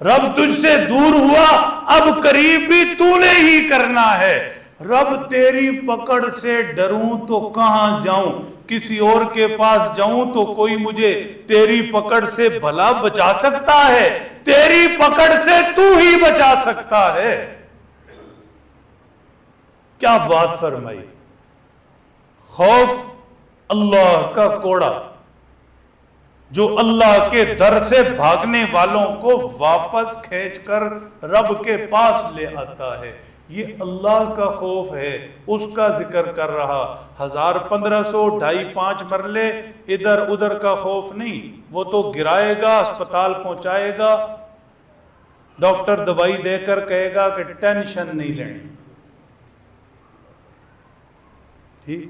رب تجھ سے دور ہوا اب قریب بھی تو نے ہی کرنا ہے۔ رب تیری پکڑ سے ڈروں تو کہاں جاؤں، کسی اور کے پاس جاؤں تو کوئی مجھے تیری پکڑ سے بھلا بچا سکتا ہے، تیری پکڑ سے تو ہی بچا سکتا ہے۔ کیا بات فرمائی! خوف اللہ کا کوڑا جو اللہ کے در سے بھاگنے والوں کو واپس کھینچ کر رب کے پاس لے آتا ہے۔ یہ اللہ کا خوف ہے، اس کا ذکر کر رہا۔ 1000 1500 2.5 5 مرلے ادھر ادھر کا خوف نہیں، وہ تو گرائے گا، اسپتال پہنچائے گا، ڈاکٹر دوائی دے کر کہے گا کہ ٹینشن نہیں لینی، ٹھیک۔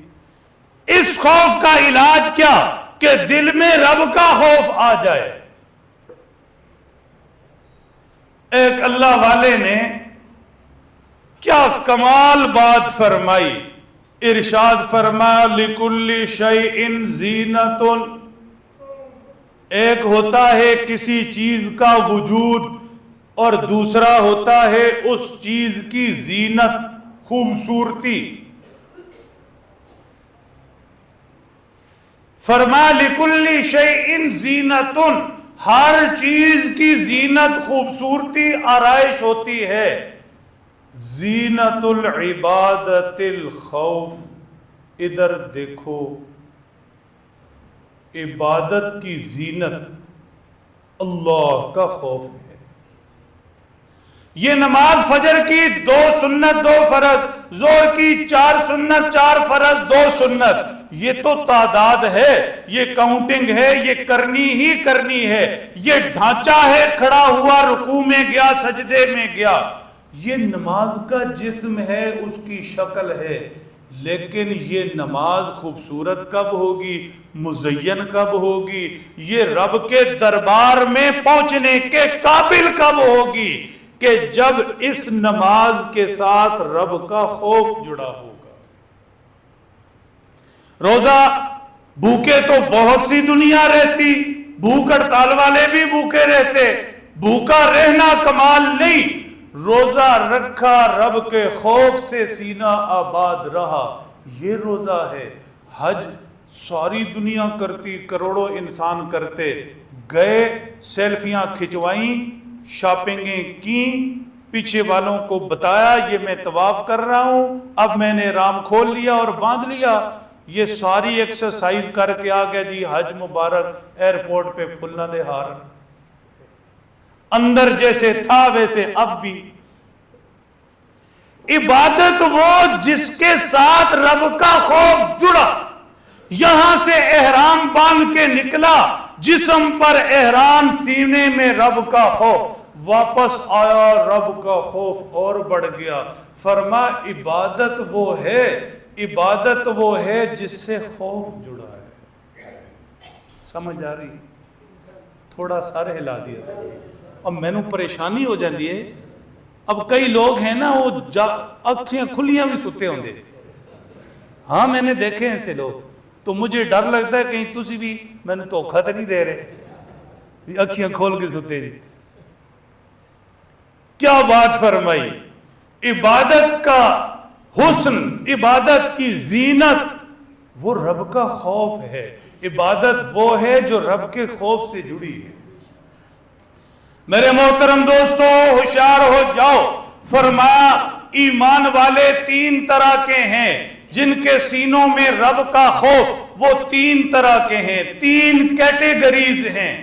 اس خوف کا علاج کیا کہ دل میں رب کا خوف آ جائے۔ ایک اللہ والے نے کیا کمال بات فرمائی، ارشاد فرمایا لِكُلِّ شَيْءٍ زِینَةٌ، ایک ہوتا ہے کسی چیز کا وجود اور دوسرا ہوتا ہے اس چیز کی زینت، خوبصورتی۔ فرمایا لِكُلِّ شَيْءٍ زِینَةٌ، ہر چیز کی زینت، خوبصورتی، آرائش ہوتی ہے۔ زینت العبادت الخوف، ادھر دیکھو، عبادت کی زینت اللہ کا خوف ہے۔ یہ نماز فجر کی 2 سنت 2 فرض، ظہر کی 4 سنت 4 فرض 2 سنت، یہ تو تعداد ہے، یہ کاؤنٹنگ ہے، یہ کرنی ہی کرنی ہے، یہ ڈھانچہ ہے، کھڑا ہوا، رکوع میں گیا، سجدے میں گیا، یہ نماز کا جسم ہے، اس کی شکل ہے۔ لیکن یہ نماز خوبصورت کب ہوگی، مزین کب ہوگی، یہ رب کے دربار میں پہنچنے کے قابل کب ہوگی کہ جب اس نماز کے ساتھ رب کا خوف جڑا ہوگا۔ روزہ بھوکے تو بہت سی دنیا رہتی، بھوک ہڑتال والے بھی بھوکے رہتے، بھوکا رہنا کمال نہیں، روزہ رکھا، رب کے خوف سے سینہ آباد رہا، یہ روزہ ہے۔ حج ساری دنیا کرتی، کروڑوں انسان کرتے، گئے سیلفیاں کھچوائیں، شاپنگیں کی، پیچھے والوں کو بتایا یہ میں طواف کر رہا ہوں، اب میں نے رام کھول لیا اور باندھ لیا، یہ ساری ایکسرسائز کر کے آ گیا جی حج مبارک، ایئرپورٹ پہ پھلنا دے ہار، اندر جیسے تھا ویسے اب بھی۔ عبادت وہ جس کے ساتھ رب کا خوف جڑا، یہاں سے احرام باندھ کے نکلا، جسم پر احرام، سینے میں رب کا خوف، واپس آیا رب کا خوف اور بڑھ گیا۔ فرما عبادت وہ ہے جس سے خوف جڑا ہے۔ سمجھ آ رہی؟ تھوڑا سارے ہلا دیا تھا، اب مینوں پریشانی ہو جاندی ہے۔ اب کئی لوگ ہیں نا وہ اکھیاں کھلیاں بھی ستے ہوندے، ہاں میں نے دیکھے ایسے لوگ، تو مجھے ڈر لگتا ہے کہیں تسی بھی میں نے دھوکھا تو نہیں دے رہے اکھیاں کھول کے ستے جی۔ کیا بات فرمائی! عبادت کا حسن، عبادت کی زینت وہ رب کا خوف ہے، عبادت وہ ہے جو رب کے خوف سے جڑی ہے۔ میرے محترم دوستو ہوشیار ہو جاؤ، فرمایا ایمان والے تین طرح کے ہیں جن کے سینوں میں رب کا خوف، وہ تین طرح کے ہیں، تین کیٹیگریز ہیں۔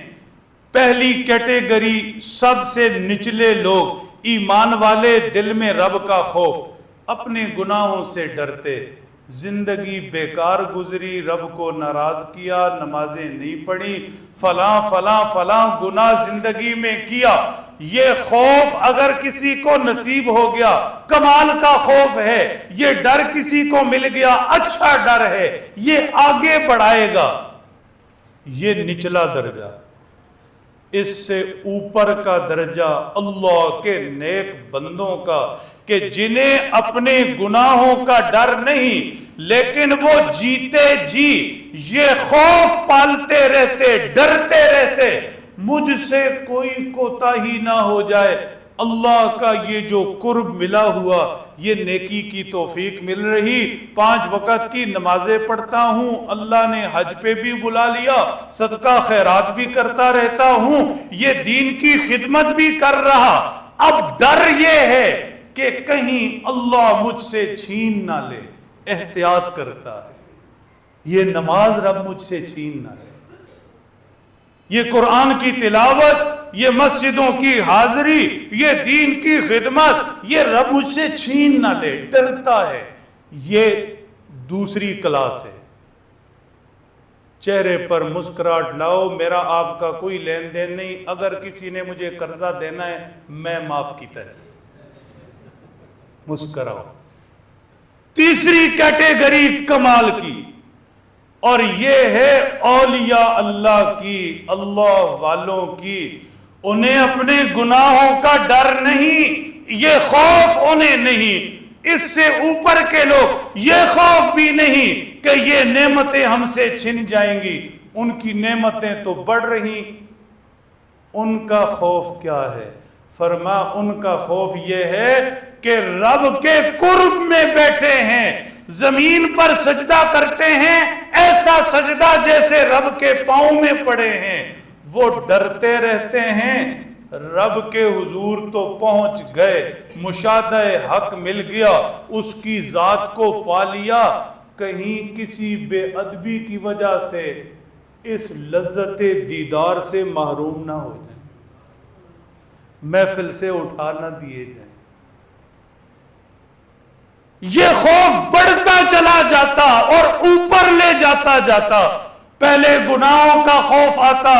پہلی کیٹیگری سب سے نچلے لوگ، ایمان والے دل میں رب کا خوف، اپنے گناہوں سے ڈرتے، زندگی بیکار گزری، رب کو ناراض کیا، نمازیں نہیں پڑھی، فلاں فلاں فلاں گناہ زندگی میں کیا۔ یہ خوف اگر کسی کو نصیب ہو گیا کمال کا خوف ہے، یہ ڈر کسی کو مل گیا اچھا ڈر ہے، یہ آگے بڑھائے گا۔ یہ نچلا درجہ۔ اس سے اوپر کا درجہ اللہ کے نیک بندوں کا، کہ جنہیں اپنے گناہوں کا ڈر نہیں، لیکن وہ جیتے جی یہ خوف پالتے رہتے، ڈرتے رہتے مجھ سے کوئی کوتاہی نہ ہو جائے، اللہ کا یہ جو قرب ملا ہوا، یہ نیکی کی توفیق مل رہی، 5 وقت کی نمازیں پڑھتا ہوں، اللہ نے حج پہ بھی بلا لیا، صدقہ خیرات بھی کرتا رہتا ہوں، یہ دین کی خدمت بھی کر رہا، اب ڈر یہ ہے کہ کہیں اللہ مجھ سے چھین نہ لے، احتیاط کرتا ہے، یہ نماز رب مجھ سے چھین نہ لے، یہ قرآن کی تلاوت، یہ مسجدوں کی حاضری، یہ دین کی خدمت، یہ رب مجھ سے چھین نہ لے، ڈرتا ہے۔ یہ دوسری کلاس ہے۔ چہرے پر مسکراہٹ لاؤ، میرا آپ کا کوئی لین دین نہیں، اگر کسی نے مجھے قرضہ دینا ہے میں معاف کیتا ہے، مسکراؤ۔ تیسری کیٹیگری کمال کی، اور یہ ہے اولیاء اللہ کی، اللہ والوں کی، انہیں اپنے گناہوں کا ڈر نہیں، یہ خوف انہیں نہیں۔ اس سے اوپر کے لوگ یہ خوف بھی نہیں کہ یہ نعمتیں ہم سے چھن جائیں گی، ان کی نعمتیں تو بڑھ رہی، ان کا خوف کیا ہے؟ فرما ان کا خوف یہ ہے کہ رب کے قرب میں بیٹھے ہیں، زمین پر سجدہ کرتے ہیں، ایسا سجدہ جیسے رب کے پاؤں میں پڑے ہیں، وہ ڈرتے رہتے ہیں، رب کے حضور تو پہنچ گئے، مشاہدہ حق مل گیا، اس کی ذات کو پا لیا، کہیں کسی بے ادبی کی وجہ سے اس لذت دیدار سے محروم نہ ہو جائیں، محفل سے اٹھا نہ دیے جائیں۔ یہ خوف بڑھتا چلا جاتا اور اوپر لے جاتا، پہلے گناہوں کا خوف آتا،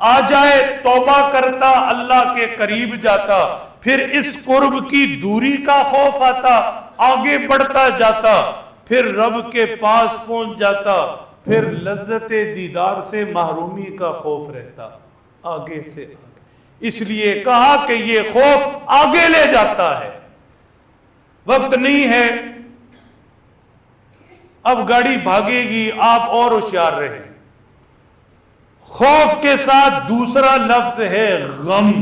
آ جائے توبہ کرتا، اللہ کے قریب جاتا، پھر اس قرب کی دوری کا خوف آتا، آگے بڑھتا جاتا، پھر رب کے پاس پہنچ جاتا، پھر لذت دیدار سے محرومی کا خوف رہتا، آگے سے آگے۔ اس لیے کہا کہ یہ خوف آگے لے جاتا ہے۔ وقت نہیں ہے، اب گاڑی بھاگے گی، آپ اور ہوشیار رہیں۔ خوف کے ساتھ دوسرا لفظ ہے غم۔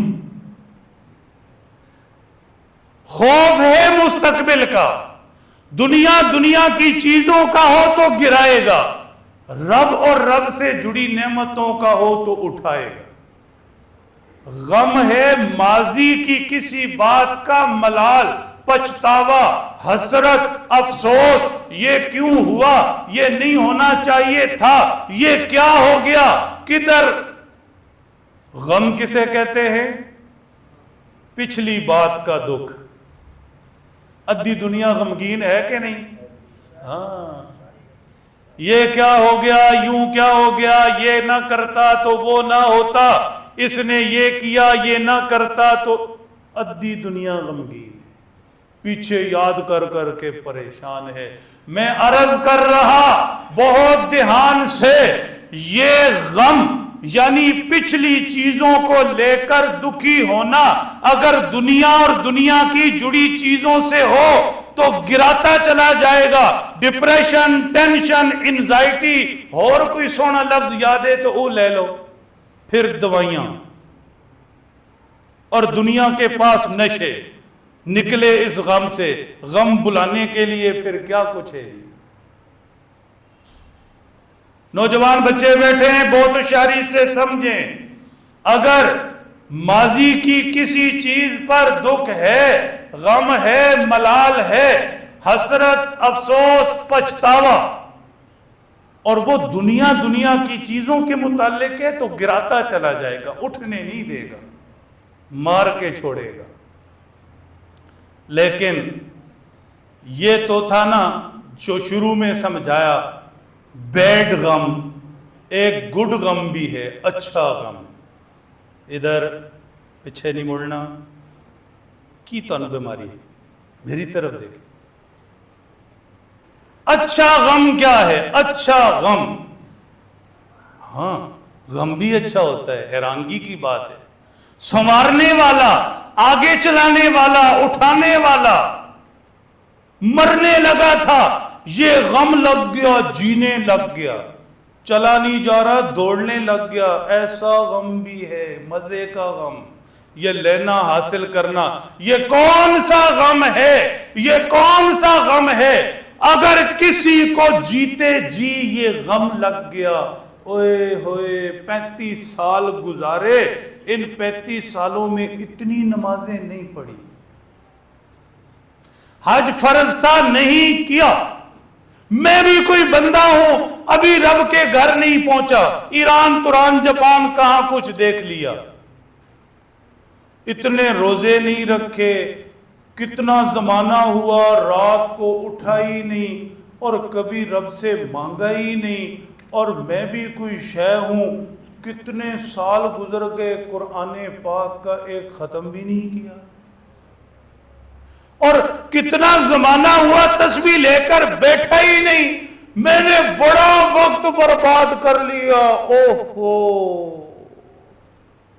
خوف ہے مستقبل کا، دنیا کی چیزوں کا ہو تو گرائے گا، رب اور رب سے جڑی نعمتوں کا ہو تو اٹھائے گا۔ غم ہے ماضی کی کسی بات کا ملال، پچھتاوا، حسرت، افسوس، یہ کیوں ہوا، یہ نہیں ہونا چاہیے تھا، یہ کیا ہو گیا، کدھر۔ غم کسے کہتے ہیں؟ پچھلی بات کا دکھ۔ ادھی دنیا غمگین ہے کہ نہیں؟ ہاں، یہ کیا ہو گیا، یوں کیا ہو گیا، یہ نہ کرتا تو وہ نہ ہوتا، اس نے یہ کیا، یہ نہ کرتا تو۔ ادھی دنیا غمگین ہے، پیچھے یاد کر کر کے پریشان ہے۔ میں عرض کر رہا بہت دھیان سے، یہ غم یعنی پچھلی چیزوں کو لے کر دکھی ہونا اگر دنیا اور دنیا کی جڑی چیزوں سے ہو تو گراتا چلا جائے گا۔ ڈپریشن، ٹینشن، انزائٹی، اور کوئی سونا لفظ یاد ہے تو وہ لے لو، پھر دوائیاں، اور دنیا کے پاس نشے، نکلے اس غم سے، غم بلانے کے لیے پھر کیا کچھ ہے۔ نوجوان بچے بیٹھے ہیں، بہت ہوشیاری سے سمجھیں، اگر ماضی کی کسی چیز پر دکھ ہے، غم ہے، ملال ہے، حسرت، افسوس، پچھتاوا، اور وہ دنیا کی چیزوں کے متعلق ہے تو گراتا چلا جائے گا، اٹھنے نہیں دے گا، مار کے چھوڑے گا۔ لیکن یہ تو تھا نا جو شروع میں سمجھایا، بیڈ غم، ایک گڈ غم بھی ہے، اچھا غم۔ ادھر پیچھے نہیں مڑنا، کی تو بیماری ہے، میری طرف دیکھ۔ اچھا غم کیا ہے؟ اچھا غم، ہاں غم بھی اچھا ہوتا ہے، حیرانگی کی بات ہے۔ سنوارنے والا، آگے چلانے والا، اٹھانے والا مرنے لگا تھا، یہ غم لگ گیا، جینے لگ گیا، چلا نہیں جا رہا، دوڑنے لگ گیا، ایسا غم بھی ہے، مزے کا غم، یہ لینا حاصل کرنا۔ یہ کون سا غم ہے؟ یہ کون سا غم ہے؟ اگر کسی کو جیتے جی یہ غم لگ گیا، اوئے ہوئے 35 سال گزارے، ان 35 سالوں میں اتنی نمازیں نہیں پڑھی، حج فرض تھا نہیں کیا، میں بھی کوئی بندہ ہوں، ابھی رب کے گھر نہیں پہنچا، ایران، تران، جاپان کہاں کچھ دیکھ لیا، اتنے روزے نہیں رکھے، کتنا زمانہ ہوا رات کو اٹھا ہی نہیں اور کبھی رب سے مانگا ہی نہیں، اور میں بھی کوئی شے ہوں، کتنے سال گزر گئے، قرآن پاک کا ایک ختم بھی نہیں کیا، اور کتنا زمانہ ہوا تسبیح لے کر بیٹھا ہی نہیں، میں نے بڑا وقت برباد کر لیا، اوہو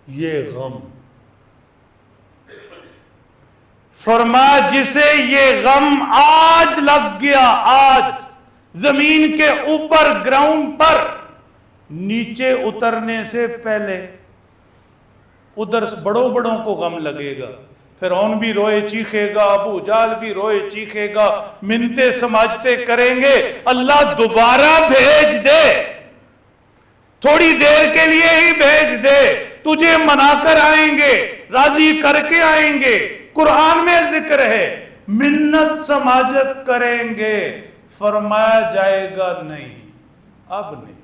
یہ غم۔ فرمایا جسے یہ غم آج لگ گیا، آج زمین کے اوپر گراؤنڈ پر، نیچے اترنے سے پہلے ادھر بڑوں بڑوں کو غم لگے گا، فرعون بھی روئے چیخے گا، ابو جہل بھی روئے چیخے گا، منتیں سماجتے کریں گے، اللہ دوبارہ بھیج دے، تھوڑی دیر کے لیے ہی بھیج دے، تجھے منا کر آئیں گے، راضی کر کے آئیں گے۔ قرآن میں ذکر ہے منت سماجت کریں گے، فرمایا جائے گا نہیں، اب نہیں،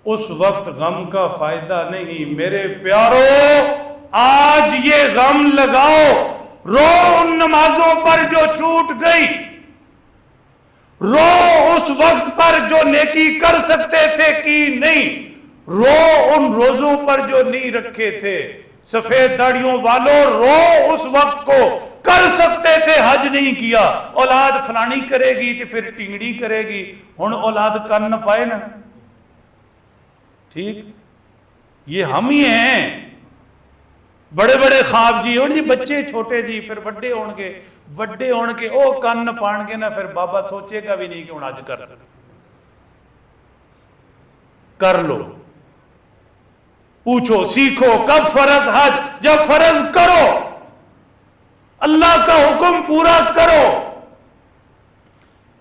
اس وقت غم کا فائدہ نہیں۔ میرے پیارو، آج یہ غم لگاؤ، رو ان نمازوں پر جو چھوٹ گئی، رو اس وقت پر جو نیکی کر سکتے تھے کی نہیں، رو ان روزوں پر جو نہیں رکھے تھے، سفید داڑیوں والوں رو اس وقت کو، کر سکتے تھے حج نہیں کیا، اولاد فلانی کرے گی تو پھر ٹنگڑی کرے گی، ہن اولاد کن نہ پائے نا، ٹھیک، یہ ہم ہی ہیں، بڑے بڑے خواب جی ہون جی، بچے چھوٹے جی، پھر بڑے ہون گے او کن نہ پان گے نا، پھر بابا سوچے گا بھی نہیں کہ ہن حج کر سکتے، کر لو، پوچھو، سیکھو، کب فرض حج؟ جب فرض کرو، اللہ کا حکم پورا کرو،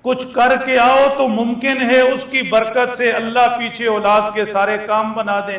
کچھ کر کے آؤ تو ممکن ہے اس کی برکت سے اللہ پیچھے اولاد کے سارے کام بنا دے،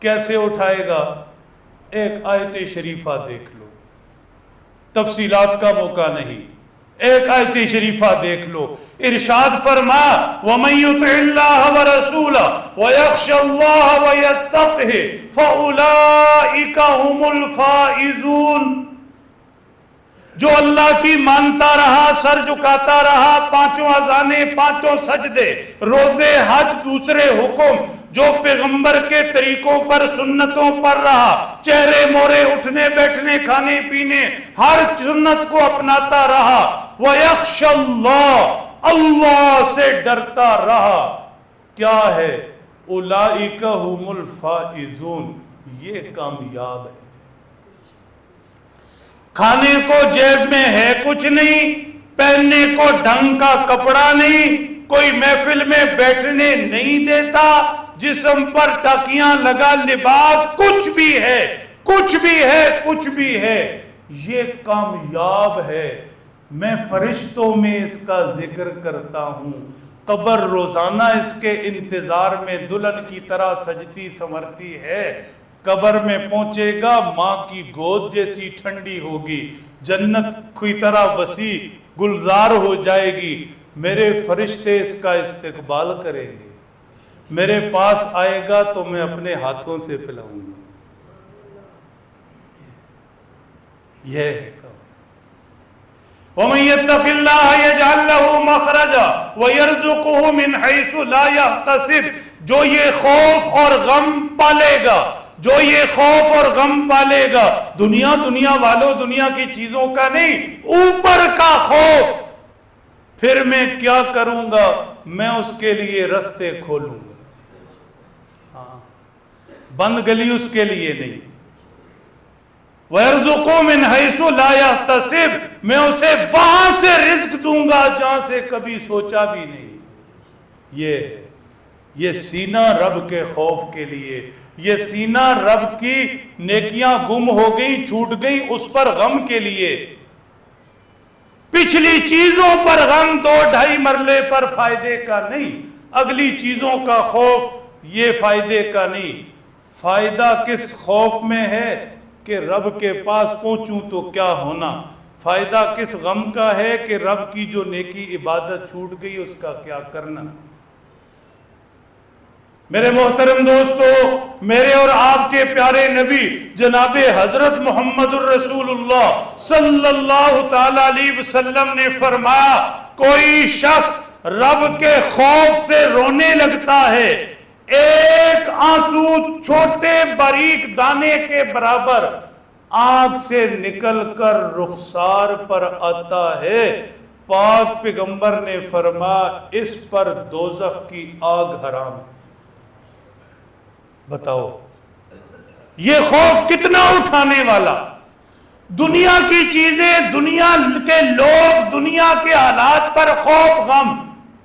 کیسے اٹھائے گا؟ ایک آیت شریفہ دیکھ لو، تفصیلات کا موقع نہیں، ایک آیت شریفہ دیکھ لو۔ ارشاد فرما وَمَن يُطِعِ اللَّهَ وَرَسُولَهُ وَيَخْشَ اللَّهَ وَيَتَّقْهِ فَأُولَئِكَ هُمُ الْفَائِزُونَ۔ جو اللہ کی مانتا رہا، سر جھکاتا رہا، پانچوں اذانیں، پانچوں سجدے، روزے، حج، دوسرے حکم، جو پیغمبر کے طریقوں پر، سنتوں پر رہا، چہرے مورے، اٹھنے بیٹھنے، کھانے پینے، ہر سنت کو اپناتا رہا، وَيَخْشَ اللَّهَ، اللہ سے ڈرتا رہا، کیا ہے؟ اولئک هم الفائزون، یہ کامیاب ہے۔ کھانے کو جیب میں ہے کچھ نہیں، پہننے کو ڈھنگ کا کپڑا نہیں، کوئی محفل میں بیٹھنے نہیں دیتا، جسم پر ٹاکیاں لگا لباس، کچھ بھی ہے، کچھ بھی ہے، کچھ بھی ہے، یہ کامیاب ہے۔ میں فرشتوں میں اس کا ذکر کرتا ہوں، قبر روزانہ اس کے انتظار میں دلہن کی طرح سجتی سنورتی ہے، قبر میں پہنچے گا ماں کی گود جیسی ٹھنڈی ہوگی، جنت کی طرح وسیع گلزار ہو جائے گی، میرے فرشتے اس کا استقبال کریں گے، میرے پاس آئے گا تو میں اپنے ہاتھوں سے پلاؤں گا۔ یہ ہے وَمَن يَتَّقِ اللَّهَ يَجْعَل لَّهُ مَخْرَجًا وَيَرْزُقْهُ مِنْ حَيْثُ لَا يَحْتَسِبُ، جو یہ خوف اور غم پالے گا، جو یہ خوف اور غم پالے گا، دنیا والوں، دنیا کی چیزوں کا نہیں، اوپر کا خوف، پھر میں کیا کروں گا؟ میں اس کے لیے رستے کھولوں گا، بند گلی اس کے لیے نہیں۔ وَيَرْزُقُهُ مِنْ حَيْثُ لَا يَحْتَسِبُ، میں اسے وہاں سے رزق دوں گا جہاں سے کبھی سوچا بھی نہیں۔ یہ سینہ رب کے خوف کے لیے، یہ سینہ رب کی نیکیاں گم ہو گئی، چھوٹ گئی، اس پر غم کے لیے، پچھلی چیزوں پر غم، 2-2.5 مرلے پر فائدے کا نہیں، اگلی چیزوں کا خوف، یہ فائدے کا نہیں۔ فائدہ کس خوف میں ہے کہ رب کے پاس پہنچوں تو کیا ہونا، فائدہ کس غم کا ہے کہ رب کی جو نیکی عبادت چھوٹ گئی اس کا کیا کرنا۔ میرے محترم دوستو، میرے اور آپ کے پیارے نبی جناب حضرت محمد الرسول اللہ صلی اللہ تعالی علیہ وسلم نے فرمایا، کوئی شخص رب کے خوف سے رونے لگتا ہے، ایک آنسو چھوٹے باریک دانے کے برابر آنکھ سے نکل کر رخسار پر آتا ہے، پاک پیغمبر نے فرمایا اس پر دوزخ کی آگ حرام ہے۔ بتاؤ یہ خوف کتنا اٹھانے والا، دنیا کی چیزیں، دنیا کے لوگ، دنیا کے حالات پر خوف، غم،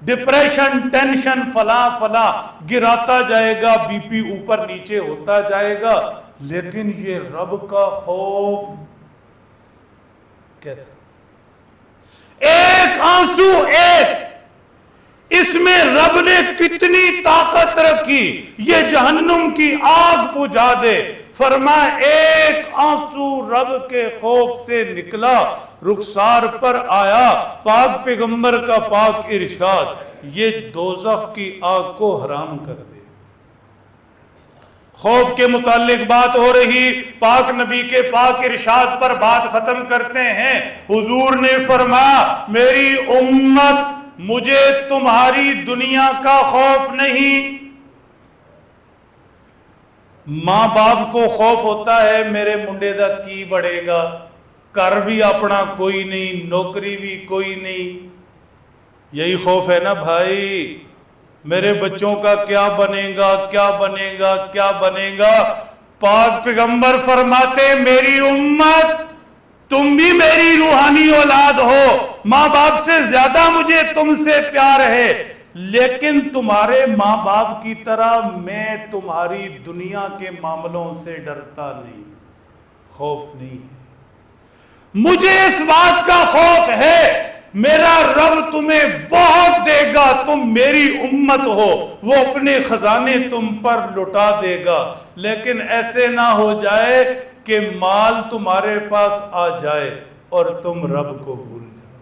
ڈپریشن، ٹینشن، فلاں گراتا جائے گا، بی پی اوپر نیچے ہوتا جائے گا، لیکن یہ رب کا خوف کیسا؟ ایک آنسو، اس میں رب نے کتنی طاقت رکھی، یہ جہنم کی آگ بجھا دے۔ فرمایا ایک آنسو رب کے خوف سے نکلا، رخسار پر آیا، پاک پیغمبر کا پاک ارشاد، یہ دوزخ کی آگ کو حرام کر دے۔ خوف کے متعلق بات ہو رہی، پاک نبی کے پاک ارشاد پر بات ختم کرتے ہیں۔ حضور نے فرمایا میری امت، مجھے تمہاری دنیا کا خوف نہیں۔ ماں باپ کو خوف ہوتا ہے میرے منڈے دا کی بڑھے گا، گھر بھی اپنا کوئی نہیں، نوکری بھی کوئی نہیں، یہی خوف ہے نا بھائی، میرے بچوں کا کیا بنے گا، کیا بنے گا، کیا بنے گا۔ پاک پیغمبر فرماتے میری امت، تم بھی میری روحانی اولاد ہو، ماں باپ سے زیادہ مجھے تم سے پیار ہے، لیکن تمہارے ماں باپ کی طرح میں تمہاری دنیا کے معاملوں سے ڈرتا نہیں، خوف نہیں۔ مجھے اس بات کا خوف ہے میرا رب تمہیں بہت دے گا، تم میری امت ہو، وہ اپنے خزانے تم پر لٹا دے گا، لیکن ایسے نہ ہو جائے کہ مال تمہارے پاس آ جائے اور تم رب کو بھول جاؤ۔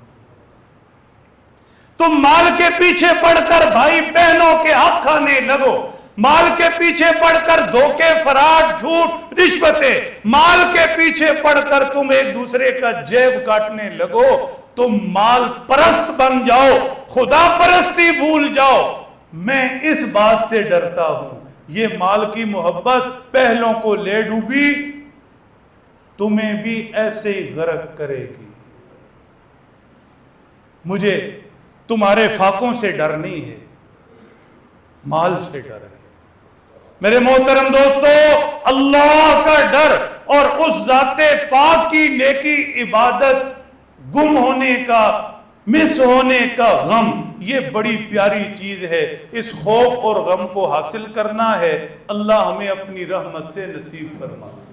تم مال کے پیچھے پڑھ کر بھائی بہنوں کے حق کھانے لگو، مال کے پیچھے پڑھ کر دھوکے، فراڈ، جھوٹ، رشوتیں، مال کے پیچھے پڑھ کر تم ایک دوسرے کا جیب کاٹنے لگو، تم مال پرست بن جاؤ، خدا پرستی بھول جاؤ۔ میں اس بات سے ڈرتا ہوں، یہ مال کی محبت پہلوں کو لے ڈوبی، تمہیں بھی ایسے ہی غرق کرے گی۔ مجھے تمہارے فاقوں سے ڈر نہیں ہے، مال سے ڈر ہے۔ میرے محترم دوستو، اللہ کا ڈر اور اس ذات پاک کی نیکی عبادت گم ہونے کا، مس ہونے کا غم، یہ بڑی پیاری چیز ہے۔ اس خوف اور غم کو حاصل کرنا ہے، اللہ ہمیں اپنی رحمت سے نصیب فرمائے۔